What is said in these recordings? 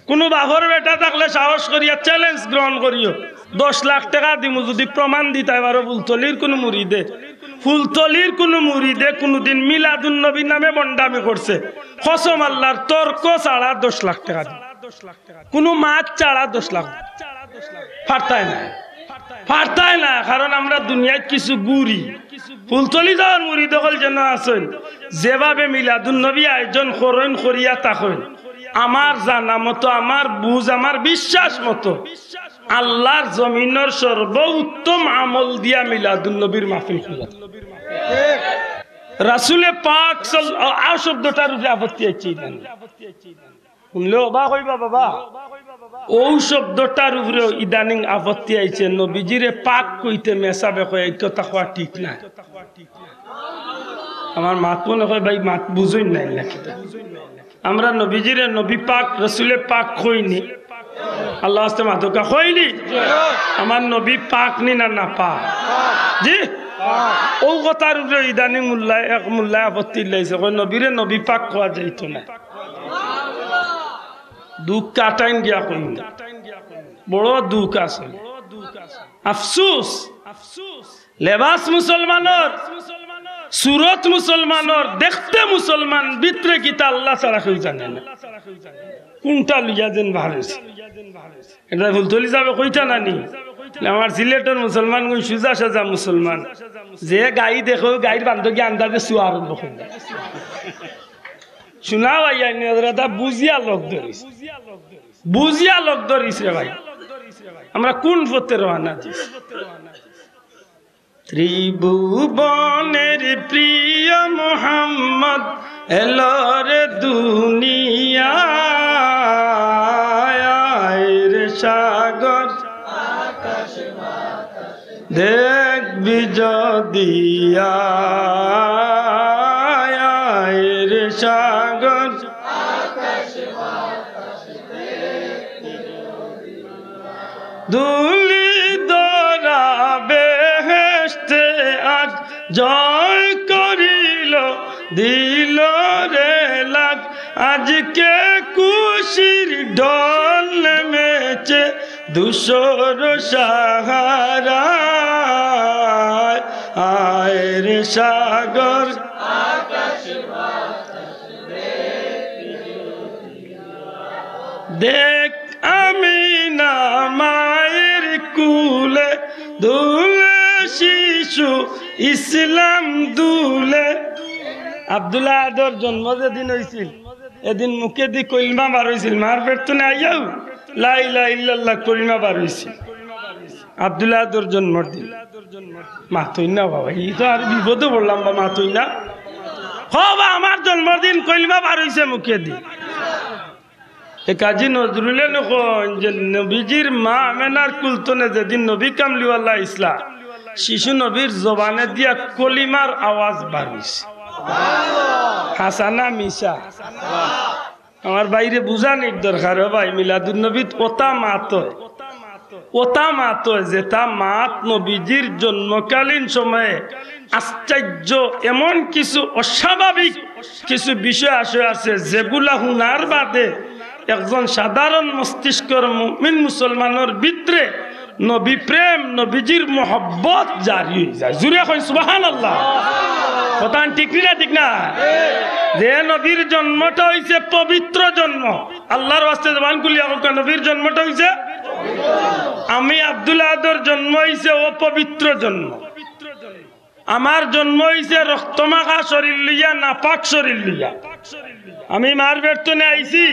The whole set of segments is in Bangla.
কোনো বাপর বেটা থাকলে সাহস করিয়া চ্যালেঞ্জ গ্রহণ করিও 10 লাখ টাকা দিমু যদি প্রমাণ দিতে পারো ফুলতলির কোনো মুরিদে কোনোদিন মিলাদুন নবী নামে বন্ডামি করছে কসম আল্লাহর তর্ক ছাড়া 10 লাখ টাকা দিই কোনো মাছ ছাড়া 10 লাখ ফারতায় না কারণ আমরা দুনিয়ায় কিছু গুরি ফুলতলি যাওয়ার মুরিদ হল যেন আছেন যেভাবে মিলাদুন নবী আয়োজন করিয়া থাকেন আমার জানা মতো আমার বুঝ আমার বিশ্বাস মতো আল্লাহর জমিনের সর্বোত্তম আমল দিয়া মিলাদুন নবীর মাহফিল খোলা রাসূলে পাক সাল্লাল্লাহু শব্দটার উপরে আপত্তি আছে শুনলে অবাক হইবা বাবা ও শব্দটার উপরে ইদানিং আপত্তি আইছে নবীজিরে পাক কইতে মেসাবে কয় এই কথা কওয়া ঠিক না আমার মাত মনে হয় ভাই মাত বুঝই নাই নাকি আমরা নবীজিরে নবী পাক রাসূলে পাক কইনি আল্লাহ আস্তে মাতকা কইনি আমার নবী পাক নি না পাক জি ও কথার উপরে ইদানিং মোল্লা আপত্তি লাইছে কয় নবীরে নবী পাক কোয়া যাইতো না দুঃখ কাটাইন দিয়া কইন বড় দুঃখ আছে আফসোস লেবাস মুসলমানের সুরত মুসলমানের দেখতে মুসলমান ভিতরে কিতা আল্লাহ ছাড়া কেউ জানে না কোনটা লইয়া যেন ভারেছে এটা ফুলতলি যাবে কইতা নানি আমার সিলেটের মুসলমান কোন সুজা সাজা মুসলমান যে গাই দেখো গাইর বান্ধবী আন্দাজে শুয়া আরম্ভ করে শোনা ভাই দাদা বুঝিয়া লোক ধরিস রে ভাই আমরা কোন পথে রওনা দিছি ত্রিভুবনের প্রিয় মোহাম্মদ এলোর দুনিয়ায় সাগর দেখবি যদি সাগর দুলি দরা বেহেশতে আজ জয় করিল দিল রে লাগ আজকে খুশির ঢল নেমেছে দুশোর সাহারা আয় রে সাগর দেখ আমি না মায়ের কুলে দুলে শিশু ইসলাম দুলে আব্দুল্লাহ আদর জন্ম যেদিন হয়েছিল এদিন মুখে দি কলমা বার হয়েছিল মার পেট তো নাই যাও লা ইলাহা ইল্লাল্লাহ কলমা বার হয়েছিল আব্দুল্লাহ আদর জন্মর দিন মাতই না বাবা এই তো আর বিপদে বললাম বা মাতই না বাবা আমার জন্মদিন কলমা বার হয়েছে মুখে দি কাজী নজরুলে নখন যে নবীজির মা আমেনার কুলতনে যেদিন নবী কামলিওয়াল্লাহ ইসলাম শিশু নবীর জবানে দিয়া কলিমার আওয়াজ বাড়িস হাসানা মিশা আমার বাইরে বুঝা নিক দরকার ভাই মিলাদুন নবী ওতা মাত যেটা মাত নবীজির জন্মকালীন সময়ে আশ্চর্য এমন কিছু অস্বাভাবিক কিছু বিষয় আছে যেগুলা হুনার বাদে একজন সাধারণ মস্তিষ্কর মুমিন মুসলমানের ভিতরে নবী প্রেম নবীজির মোহব্বত জারি হয়ে যায় জুড়ে কই সুবহানাল্লাহ কথা ঠিক না যে নবীর জন্মটা হইছে পবিত্র জন্ম আল্লাহর ওয়াস্তে জবান খুলিয়া হোক নবীর জন্মটা হইছে আমি আব্দুল্লাহ আদর জন্ম হইছে অপবিত্র জন্ম আমার জন্ম হইছে রক্তমাখা শরীর লইয়া নাপাক শরীর লইয়া আমি মার বেতনে আইছি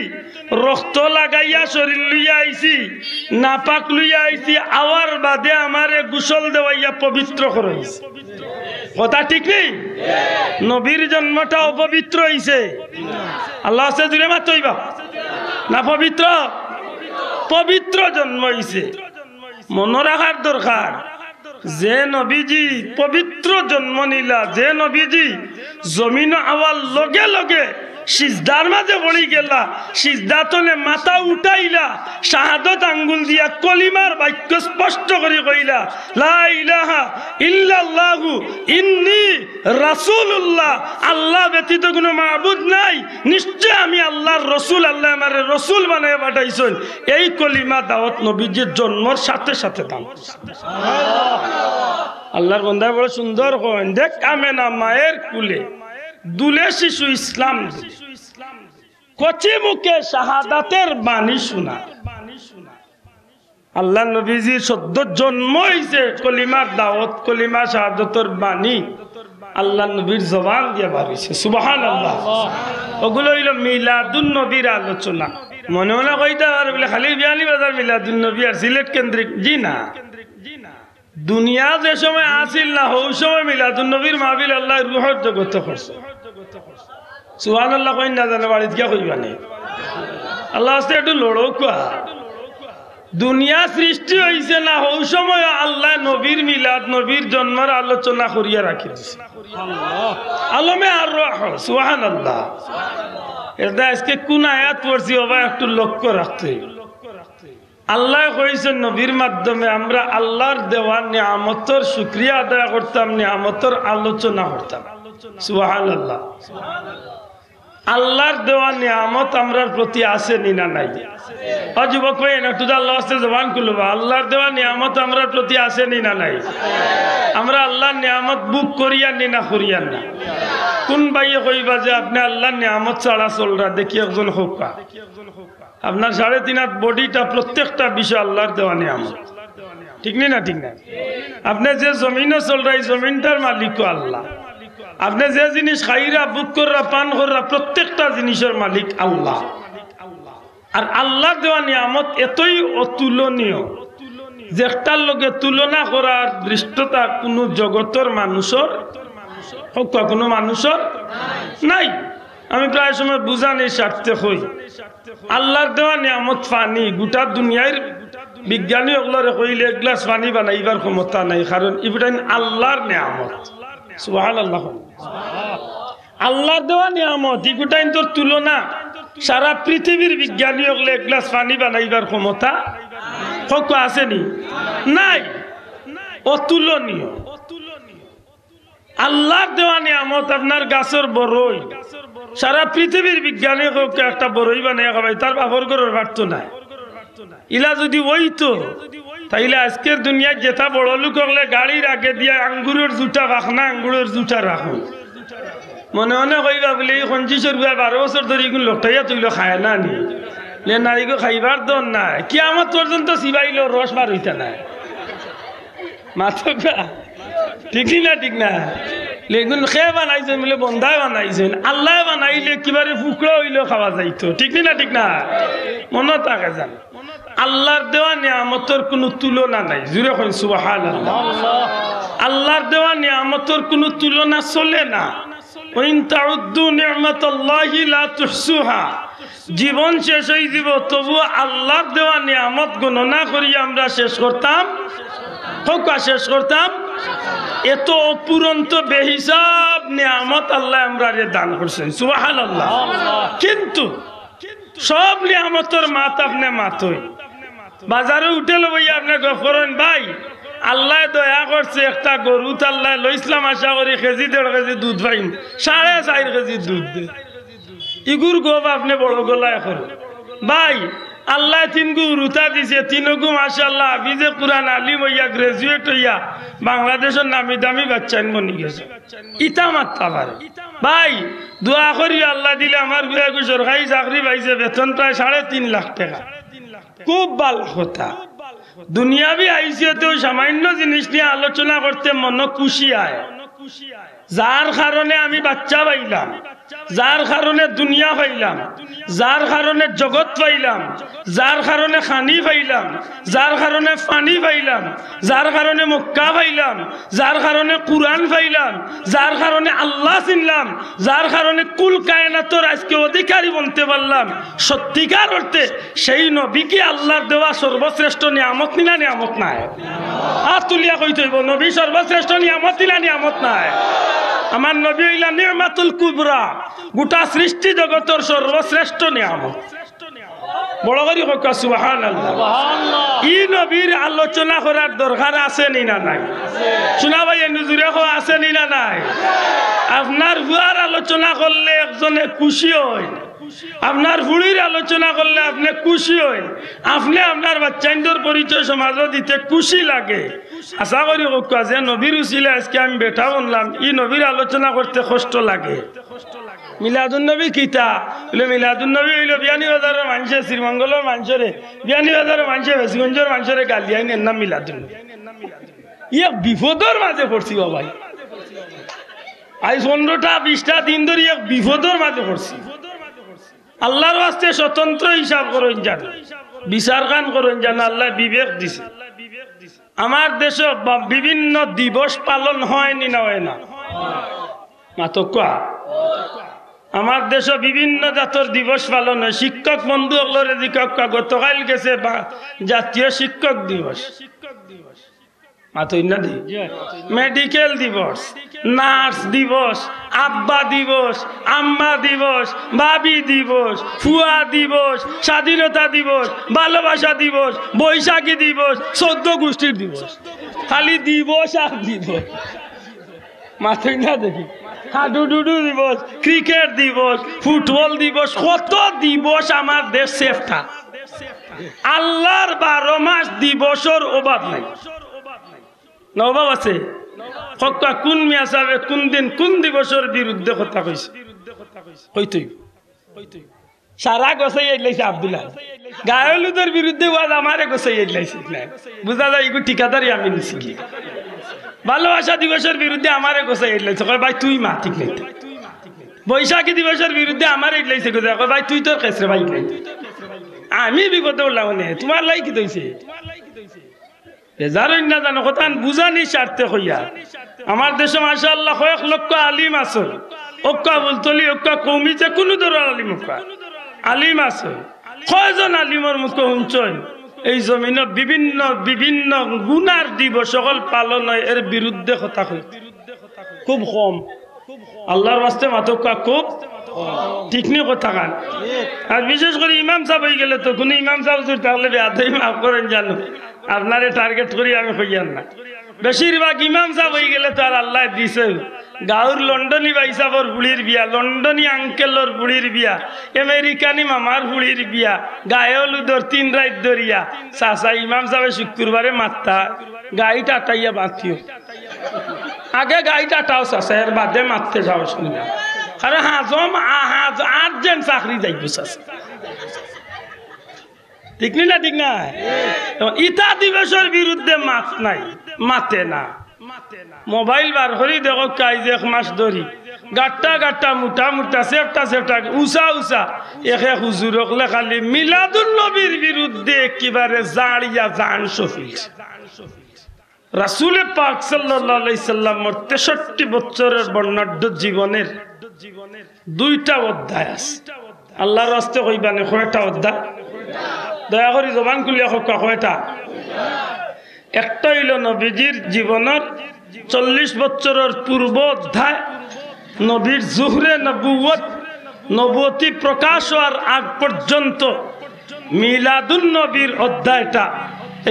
রক্ত লাগাইয়া শরীর লইয়া আইছি নাপাক লইয়া আইছি আওয়ার বাদে আমারে গোসল দেওয়াইয়া পবিত্র করাইছে কথা ঠিক নেই নবীর জন্মটা অপবিত্র হইছে আল্লাহ আছে জুড়ে মাত হইবা না পবিত্র পবিত্র জন্ম হইছে মনে রাখার দরকার যে নবীজি পবিত্র জন্ম নিলা যে নবীজি জমিন আওয়ার লগে লগে সিজদার মাঝে পড়ি গেলা, সিজদাতনে মাথা উঠাইলা, শাহাদত আঙ্গুল দিয়া কলিমার বাক্য স্পষ্ট করে কইলা, লা ইলাহা ইল্লাল্লাহু ইন্নী রাসূলুল্লাহ, আল্লাহ ব্যতীত কোনো মাবুদ নাই, নিশ্চয় আমি আল্লাহর রসুল, আল্লাহ আমারে রসুল বানায় পাঠাইছেন। এই কলিমা দাওয়াত নবীজির জন্মের সাথে সাথে দান। আল্লাহর বান্দা বড় সুন্দর করেন, দেখ আমেনা মায়ের কুলে দুলে শিশু ইসলাম, কচি মুখে শাহাদাতের বাণী শোনা। আল্লাহ নবীজির সদ্য জন্ম হইছে কলিমার দাওয়াত, কলিমা শাহাদাতের বাণী আল্লাহ নবীর জবান দিয়ে বাড়িছে। সুবহানাল্লাহ। ওগুলো হইল মিলাদুন নবীর আলোচনা। মনে মনে কইতে পারে বলে খালি বিয়ানি বাজার মিলাদুন নবী আর সিলেট কেন্দ্রিক, জি না। দুনিয়া যে সময় আসিল না, ওই সময় মিলাদুন নবীর মাহফিল আল্লাহ রুহর জগতে করছে। সুবহানাল্লাহ কই না জানে বাড়িতে গিয়া কইবা নি, আল্লাহ আস্তে একটু লড়ো কোয়া। দুনিয়া সৃষ্টি হইছে না, ওই সময় আল্লাহ নবীর মিলাদ, নবীর জন্মের আলোচনা করিয়া রাখি দিছে। আলমে আর সুবহানাল্লাহ। এটা আজকে কোন আয়াত পড়ছি ওবা একটু লক্ষ্য রাখতে। আল্লাহ কইছেন নবীর মাধ্যমে আমরা আল্লাহর দেওয়া নিয়ামতের শুকরিয়া আদায় করতাম, নিয়ামতের আলোচনা করতাম। সুবহানাল্লাহ। আল্লাহর দেওয়া নিয়ামত আমরার প্রতি আছে নি না নাই? যুবক ভাই একটু আল্লাহ আস্তে জবান খুলবা, আল্লাহর দেওয়া নিয়ামত আমরার প্রতি আছে নি না নাই? আমরা আল্লাহর নিয়ামত বুক করিয়ান নি না করিয়ান না? কোন ভাইয়ে কইবা যে আপনি আল্লাহর নিয়ামত ছাড়া চলরা, দেখি একজন হোকা আপনার 3.5 হাত বডিটা প্রত্যেকটা বিষয় আল্লাহর দেওয়া নিয়ামত, ঠিক না? ঠিক না? আপনি যে জমিনও চলরা, এই জমিনটার মালিকও আল্লাহ। আপনি যে জিনিস খাইরা, বুক কররা, পান কররা, প্রত্যেকটা জিনিসের মালিক আল্লাহ। আর আল্লাহর দেওয়া নিয়ামত এতই অতুলনীয় যে একটার লগে তুলনা করার দৃষ্টতা কোনো জগতের মানুষের, কোনো মানুষের নাই। আমি প্রায় সময় বুঝানির স্বার্থে হই, আল্লাহর দেওয়া নিয়ামত পানি, গোটা দুনিয়ার বিজ্ঞানী ওগুলোরে কইলে এক গ্লাস পানি বানাইবার ক্ষমতা নাই, কারণ এটা আল্লাহর নিয়ামত। সুবহানাল্লাহ। আল্লাহর দেওয়া নিয়ামত এগুটাই তোর তুলনা সারা পৃথিবীর বিজ্ঞানী হলে এক গ্লাস পানি বানাইবার ক্ষমতা আসেনি, নাই, অতুলনীয়। আল্লাহর দেওয়া নিয়ামত আপনার গাছের বড়ই, সারা পৃথিবীর বিজ্ঞানী একটা বড়ই বানাই খাবাই, তার বাবর করার পারত না। ইলা যদি ওইতো তাইলে আজকের দুনিয়ায় যেটা বড় লোক হলে গাড়ির আগে দিয়ে আঙ্গুরের জুটা রাখনা, আঙ্গুরের জুটা রাখুন। মনে মনে কইবা বলে এই 25 বছর ধরে এগুলো লোকটাইয়া তুইলো খায় না নি, না এগুলো খাইবার দর নাই, কি আমার পর্যন্ত সিবাইল রস বার হইতা নাই মাথা, ঠিক না? ঠিক না? লেগুন খেয়ে বানাইছেন বলে বন্ধায় বানাইছেন, আল্লাহ বানাইলে কিবারে ফুকড়া হইলেও খাওয়া যাইতো, ঠিক না? ঠিক না? মনে থাকে জান আল্লাহর দেওয়া নিয়ামতের কোনো তুলনা নাই। জুড়ে কই সুবহানাল্লাহ। আল্লাহর দেওয়া নিয়ামতের কোনো তুলনা চলে না। ওয়াইন তাউদ্দু নি'মাতাল্লাহি লা তুহসুহা, জীবন শেষ হয়ে যাব তবু আল্লাহর দেওয়া নিয়ামত গণনা করি আমরা শেষ করতাম, শেষ করতাম। এত অপুরন্ত বেহিসাব নিয়ামত আল্লাহ আমরা দান করছেন। সুবহানাল্লাহ। কিন্তু সব নিয়ামতের মাত আপনি মাতই বাজারে উঠে লই আপনি করেন ভাই আল্লাহ দয়া করছে একটা গরু আল্লাহ লইসলাম, আশা করি কেজি 1.5 কেজি দুধ পাইম, 4.5 কেজি দুধ দে ইগুর গোব আপনি বড় গলায় করেন ভাই। আল্লাহ 3 গু রুতা দিছে, 3 গু মাশাআল্লাহ হাফিজে কুরআন আলিম হইয়া গ্রাজুয়েট হইয়া বাংলাদেশের নামি দামি বাচ্চা বনি গেছে, ইটা মাত্তা পারে ভাই। দোয়া করি আল্লাহ দিলে আমার গুয়া সরকারি চাকরি পাইছে, বেতন প্রায় 3.5 লাখ টাকা, খুব ভালো কথা। দুনিয়াবি আইসে তো সামান্য জিনিস নিয়ে আলোচনা করতে মন খুশি আয়, যার কারণে আমি বাচ্চা পাইলাম, যার কারণে দুনিয়া পাইলাম, যার কারণে জগৎ পাইলাম, যার কারণে খানি পাইলাম, যার কারণে পানি পাইলাম, যার কারণে মক্কা পাইলাম, যার কারণে কুরআন পাইলাম, যার কারণে আল্লাহ চিনলাম, যার কারণে কুল কায়নাতের আজকে অধিকারী বলতে পারলাম, সত্যিকার অর্থে সেই নবীকে আল্লাহর দেওয়া সর্বশ্রেষ্ঠ নিয়ামত নিলা নিয়ামত নাই? হাত তুলিয়া কইতে হইব নবী সর্বশ্রেষ্ঠ নিয়ামত নিলা নিয়ামত নাই? আমার নবী হইলা নিয়ামাতুল কুবরা, গোটা সৃষ্টি জগতের সর্বশ্রেষ্ঠ নিয়ামত। বড় করি হোক সুবহানাল্লাহ। ই নবীর আলোচনা করার দরকার আছে নি না নাই? শোনা ভাই নুজুরে আছে নি না নাই? আপনার ভুয়ার আলোচনা করলে একজনে খুশি হয়, আপনার ফুড়ির আলোচনা করলে আপনি খুশি হয়, আপনি আপনার বাচ্চাইন্দর পরিচয় সমাজে দিতে খুশি লাগে। আশা করি হোক যে নবীর উচিলে আজকে আমি বেঠা বললাম, ই নবীর আলোচনা করতে কষ্ট লাগে। মিলাদুন নবী কিতা বলে? মিলাদুন নবী হইল বিয়ানীবাজারের মানুষে, শ্রীমঙ্গলের মানুষরে, বিয়ানীবাজারের মানুষে, বেশিগঞ্জের মানুষরে গালি আইন নাম মিলাদুন নবী। ইয়ে বিপদর মাঝে পড়ছি বাবাই, আজ 15টা 20টা দিন ধরে এক বিপদর মাঝে পড়ছি। আল্লাহর ওয়াস্তে স্বতন্ত্র হিসাব করেন জান, বিচার কান করেন জান, আল্লাহ বিবেক দিছে। আমার দেশে বিভিন্ন দিবস পালন হয়নি না হয় না মাতকা? আমার দেশে বিভিন্ন জাতর দিবস পালন হয়। শিক্ষক বন্ধু হলরে গতকাল গেছে জাতীয় শিক্ষক দিবস, মেডিকেল দিবস, নার্স দিবস, আব্বা দিবস, আম্মা দিবস, ভাবি দিবস, ফুয়া দিবস, স্বাধীনতা দিবস, ভালোবাসা দিবস, বৈশাখী দিবস, 14 গোষ্ঠীর দিবস। খালি দিবস আর দিবস, মাথায় না দেখি। হাডুডুডু দিবস, ক্রিকেট দিবস, ফুটবল দিবস, কত দিবস আমার দেশ সেফটা। আল্লাহর 12 মাস দিবসের অভাব নাই না? অভাব আছে? কোন মিয়া সাহেব কোন দিন কোন দিবসের বিরুদ্ধে কথা কইছে? হইতই সারা গোসাই লাইছে আব্দুল্লাহ গায়লুদের বিরুদ্ধে ওয়াজ আমারে গোসাই লাইছে। বুঝা যায় এগুলো ঠিকাদারি আমি নিছি কি? ভালোবাসা দিবসের বিরুদ্ধে আমারে গোসাই লাইছে, কয় ভাই তুই মা ঠিক নাই। বৈশাখী দিবসের বিরুদ্ধে আমারে লাইছে, কয় ভাই তুই তোর কেসরে ভাই নাই। আমি বিপদে উঠলাম না, তোমার লাই কি দইছে? যার না জানো কথা বুঝানি স্বার্থে হইয়া। আমার দেশে মাশাআল্লাহ কয়েক লক্ষ আলিম আছে, ওক্কা বলতলি ওক্কা কৌমিতে কোনো ধরনের আলিম আলিম আছে। কয়জন আলিমর মুখে শুনছেন এই জমিনে বিভিন্ন বিভিন্ন গুনার দিবস সকল পালন হয়, এর বিরুদ্ধে কথা কই খুব কম। আল্লাহর বাস্তে মাতকা খুব ঠিক নেই কথা কান। আর বিশেষ করে ইমাম সাহেব হয়ে গেলে তো কোনো ইমাম সাহেব তাহলে বেয়াদবি মাফ করেন জানো, আপনারে টার্গেট করি আমি কইয়ান না। বেশিরভাগ ইমাম সাহেব হয়ে গেলে তো আর আল্লাহ দিছে গাঁর লন্ডনী ভাই সাহেবর বুড়ির বিয়া, লন্ডনী আঙ্কেলর বুড়ির বিয়া, আমেরিকানি মামার বুড়ির বিয়া, গায়লুদর 3 রাত ধরিয়া চাচা ইমাম সাহেব শুক্রবারে মাত্তা গাড়ি টাটাইয়া বাঁচিও। আগে গাড়ি টাটাও চাচা, এর বাদে মারতে যাও শুনলাম। আরে হাজম আর্জেন্ট চাকরি যাইব চাচা, ঠিক না? ঠিক না? ইটা দিবসের বিরুদ্ধে মাত নাই, মাতে না। মোবাইল বার করি দেখো কাজ 1 মাস ধরি গাট্টা গাট্টা মুটা মুটা সেফটা সেফটা উষা উষা এক হুজুর খালি মিলাদুন নবীর বিরুদ্ধে একেবারে জাড়িয়া জান শফিল। রাসূল পাক সাল্লাল্লাহু আলাইহি সাল্লামের 63 বছরের বর্ণাঢ্য জীবনের 2টা অধ্যায় আছে। আল্লাহর রাস্তে কইবানে কয়টা অধ্যায়? দয়া করে জবান খুলিয়া কওয়া কয়টা? একটা হইল নবীজির জীবনের 40 বছরের পূর্ব অধ্যায়, নবীর জুহরে নবুয়ত, নবুয়তি প্রকাশ হওয়ার আগ পর্যন্ত মিলাদুন নবীর অধ্যায়টা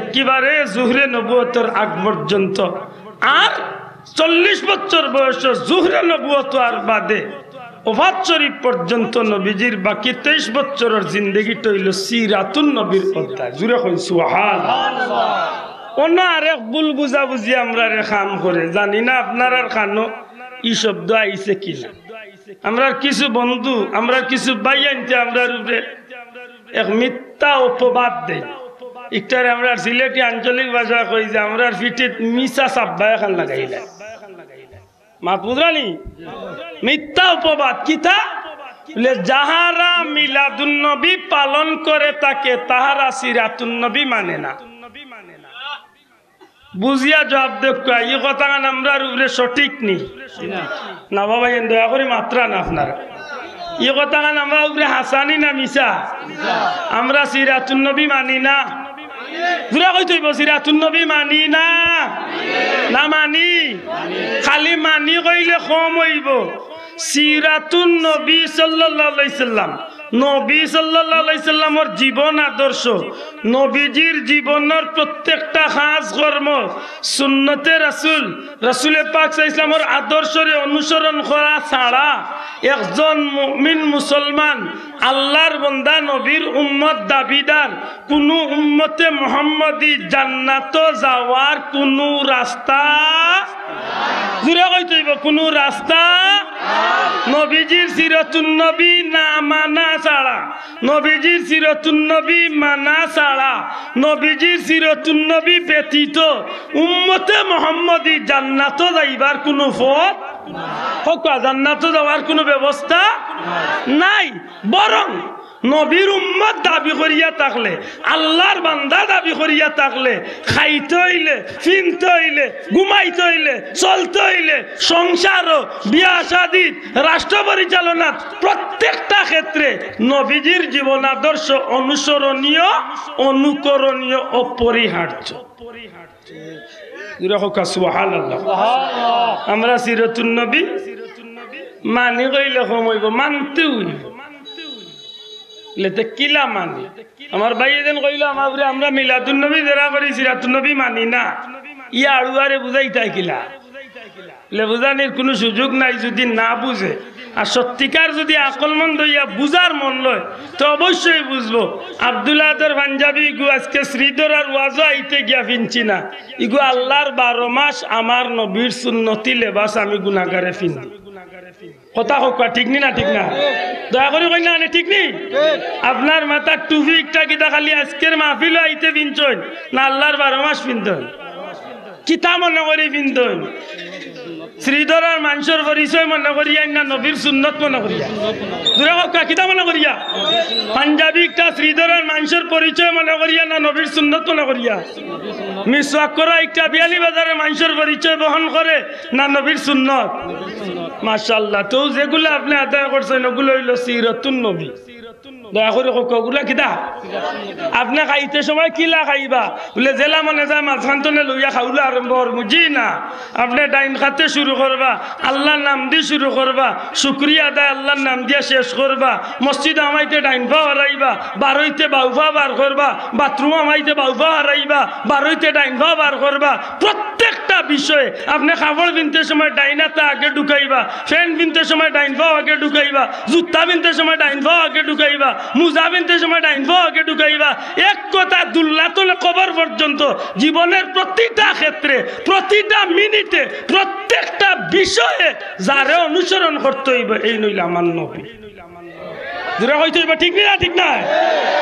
একেবারে জুহরে নবুয়তের আগ পর্যন্ত। আর 40 বছর বয়স জুহরে নবুয়ত আর বাদে ওফাত শরীফ পর্যন্ত নবীজির বাকি 23 বছরের জিন্দগিটা হইল সিরাতুন নবীর অধ্যায়। জুড়ে কই সুবহানাল্লাহ। অন্য আরেক ভুল বুঝাবুঝি আমরা খাম করে জানি না আপনার আর খানো ই শব্দ আইছে কিনা। আমরা কিছু বন্ধু, আমরা কিছু ভাই আনতে আমরা রূপে এক মিথ্যা অপবাদ দেই। একটারে আমরা সিলেটি আঞ্চলিক ভাষা কই যে আমরা ফিটে মিশা সাব্বা এখন লাগাইলা মাতবুদ্রানি মিথ্যা অপবাদ কিতা বলে যাহারা মিলাদুন নবী পালন করে তাকে তাহারা সিরাতুন নবী মানে না। বুঝিয়া জবাব দেখো এই কথা আমরা উপরে সঠিক নি না বাবা, দয়া করে মাত্রা না আপনারা এই কথা আমরা উপরে হাসানি না মিশা। আমরা সিরাতুন নবী মানি না, পুরা কই তৈব সিরাতুন নবী মানি না। না মানি খালি মানি কইলে কম হইব সিরাতুন নবী সাল্লাল্লাহু আলাইহি সাল্লাম নবী সাল্লাল্লাহু আলাইহি সাল্লামের জীবন আদর্শ নবীজির জীবনের প্রত্যেকটা কাজ কর্ম সুন্নতে রাসূল রাসূলে পাক সাল্লাল্লাহু আলাইহি সাল্লামের আদর্শরে অনুসরণ করা ছাড়া একজন মুমিন মুসলমান আল্লাহর বান্দা নবীর উম্মত দাবিদার কোন উম্মতে মুহাম্মদী জান্নাতে যাওয়ার কোন রাস্তা জুরে কইতেইব কোন রাস্তা নবীজির সিরাতুন নবী না মানা ছাড়া নবীজির সিরাতুন নবী মানা ছাড়া নবীজির সিরাতুন নবী ব্যতীত উম্মতে মুহাম্মদী জান্নাতে যাইবার কোনো পথ হোক জান্নাতে যাওয়ার কোনো ব্যবস্থা নাই বরং নবীর উম্মত দাবি করিয়া থাকলে আল্লাহর বান্দা দাবি করিয়া থাকলে খাইতে হইলে ফিনতে হইলে ঘুমাইতে হইলে চলতে হইলে সংসার বিয়া শাদী রাষ্ট্র পরিচালনা প্রত্যেকটা ক্ষেত্রে নবীজির জীবন আদর্শ অনুসরণীয় অনুকরণীয় অপরিহার্য আমরা সিরাতুন নবী মানি কইলে কম হইব মানতে হইব লেতে কিলা মানি আমার ভাই এদিন কইল আমরা মিলাদুন নবী যারা করি সিরাতুন নবী মানি না ইয়া আড়ুয়ারে বুঝাইতাই কিলা লে বুঝানির কোনো সুযোগ নাই যদি না বুঝে আর সত্যিকার যদি আকলমন্দ হইয়া বুঝার মন লয় তো অবশ্যই বুঝবো আব্দুল্লাহর পাঞ্জাবি ইগু আজকে শ্রীধর আর ওয়াজও আইতে গিয়া ফিনছি না ইগু আল্লাহর 12 মাস আমার নবীর সুন্নতি লেবাস আমি গুনাহগারে ফিনি কথা হোক ঠিক নি না ঠিক না দয়া করে কই না ঠিক নি আপনার মাথা টুপি একটা কিতা খালি আজকের মাহফিল আইতে ফিনছন না আল্লাহর 12 মাস ফিনতন কিতা মনে করি ফিনতন শ্রীধরার মানুষের পরিচয় মনে করিয়া না নবীর সুন্নত মনে করিয়া দূরে হোক কিতা মনে করিয়া পাঞ্জাবি একটা শ্রীধরার মানুষের পরিচয় মনে করিয়া না নবীর সুন্নত মনে করিয়া মিসওয়াক করা একটা বিয়ালি বাজারের মানুষের পরিচয় বহন করে না নবীর সুন্নত মাশাআল্লাহ তো যেগুলো আপনি আদায় করছেন ওগুলো হইল সিরাতুন নবী দয়া করে ওগুলা কিতা আপনি খাইতে সময় কিলা খাইবা বলে জেলা মনে যায় মাঝখানতনে লইয়া খাওলা আরম্ভ করবো জি না আপনি ডাইন খাতে শুরু করবা আল্লাহর নাম দিয়ে শুরু করবা শুক্রিয়া আদায় আল্লাহর নাম দিয়ে শেষ করবা মসজিদ আমাইতে ডাইন পা হারাইবা বারোইতে বাউফা বার করবা বাথরুম আমাইতে বাউফা হারাইবা বারোইতে ডাইন পা বার করবা প্রত্যেকটা বিষয়ে আপনি খাবার কিনতে সময় ডাইনাতে আগে ঢুকাইবা ফ্যান কিনতে সময় ডাইন পা আগে ঢুকাইবা জুতা কিনতে সময় ডাইন পা আগে ঢুকাইবা মুজা কিনতে সময় ডাইন পা আগে ঢুকাইবা এক কথা দুল্লাতুল কবর পর্যন্ত জীবনের প্রতিটা ক্ষেত্রে প্রতিটা মিনিটে প্রত্যেকটা বিষয়ে যারে অনুসরণ করতে হইবে এই নইলে আমার নবী দূরে হইতে হইবে ঠিক না ঠিক না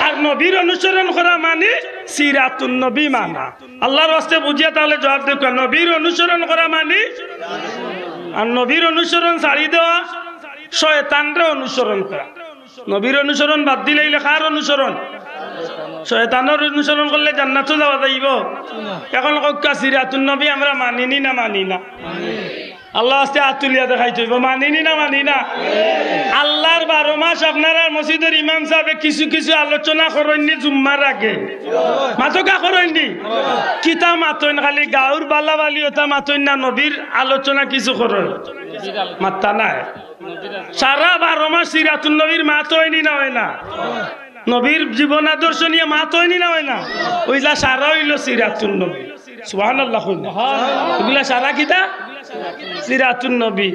আর নবীর অনুসরণ করা মানে সিরাতুন নবী মানা আল্লাহর ওয়াস্তে বুঝিয়া তাহলে জবাব দেব নবীর অনুসরণ করা মানে আর নবীর অনুসরণ ছাড়ি দেওয়া শয়তানরে অনুসরণ করা নবীর অনুসরণ বাদ দিলে কার অনুসরণ শয়তানের অনুসরণ করলে জান্নাতে যাওয়া যাইব এখন কক্কা সিরাতুন নবী আমরা মানিনি না মানি না আল্লাহ আস্তে আতুলিয়া দেখাই তৈব মানিনি না মানি না আল্লাহর 12 মাস আপনারা মসজিদের ইমাম সাহেব কিছু কিছু আলোচনা করেননি জুম্মার আগে মাতকা করেননি কিতা মাতইন খালি গাঁর বালাবালি ওটা মাতইন না নবীর আলোচনা কিছু করেন মাত্তা নাই সারা 12 মাস সিরাতুন নবীর মাত হয়নি না হয় না নবীর জীবন আদর্শ নিয়ে মাত হয়নি না হয় না ওইলা সারা হইল সিরাতুন নবী সুবহানাল্লাহ ওইগুলা সারা কিতা সিরাতুন নবী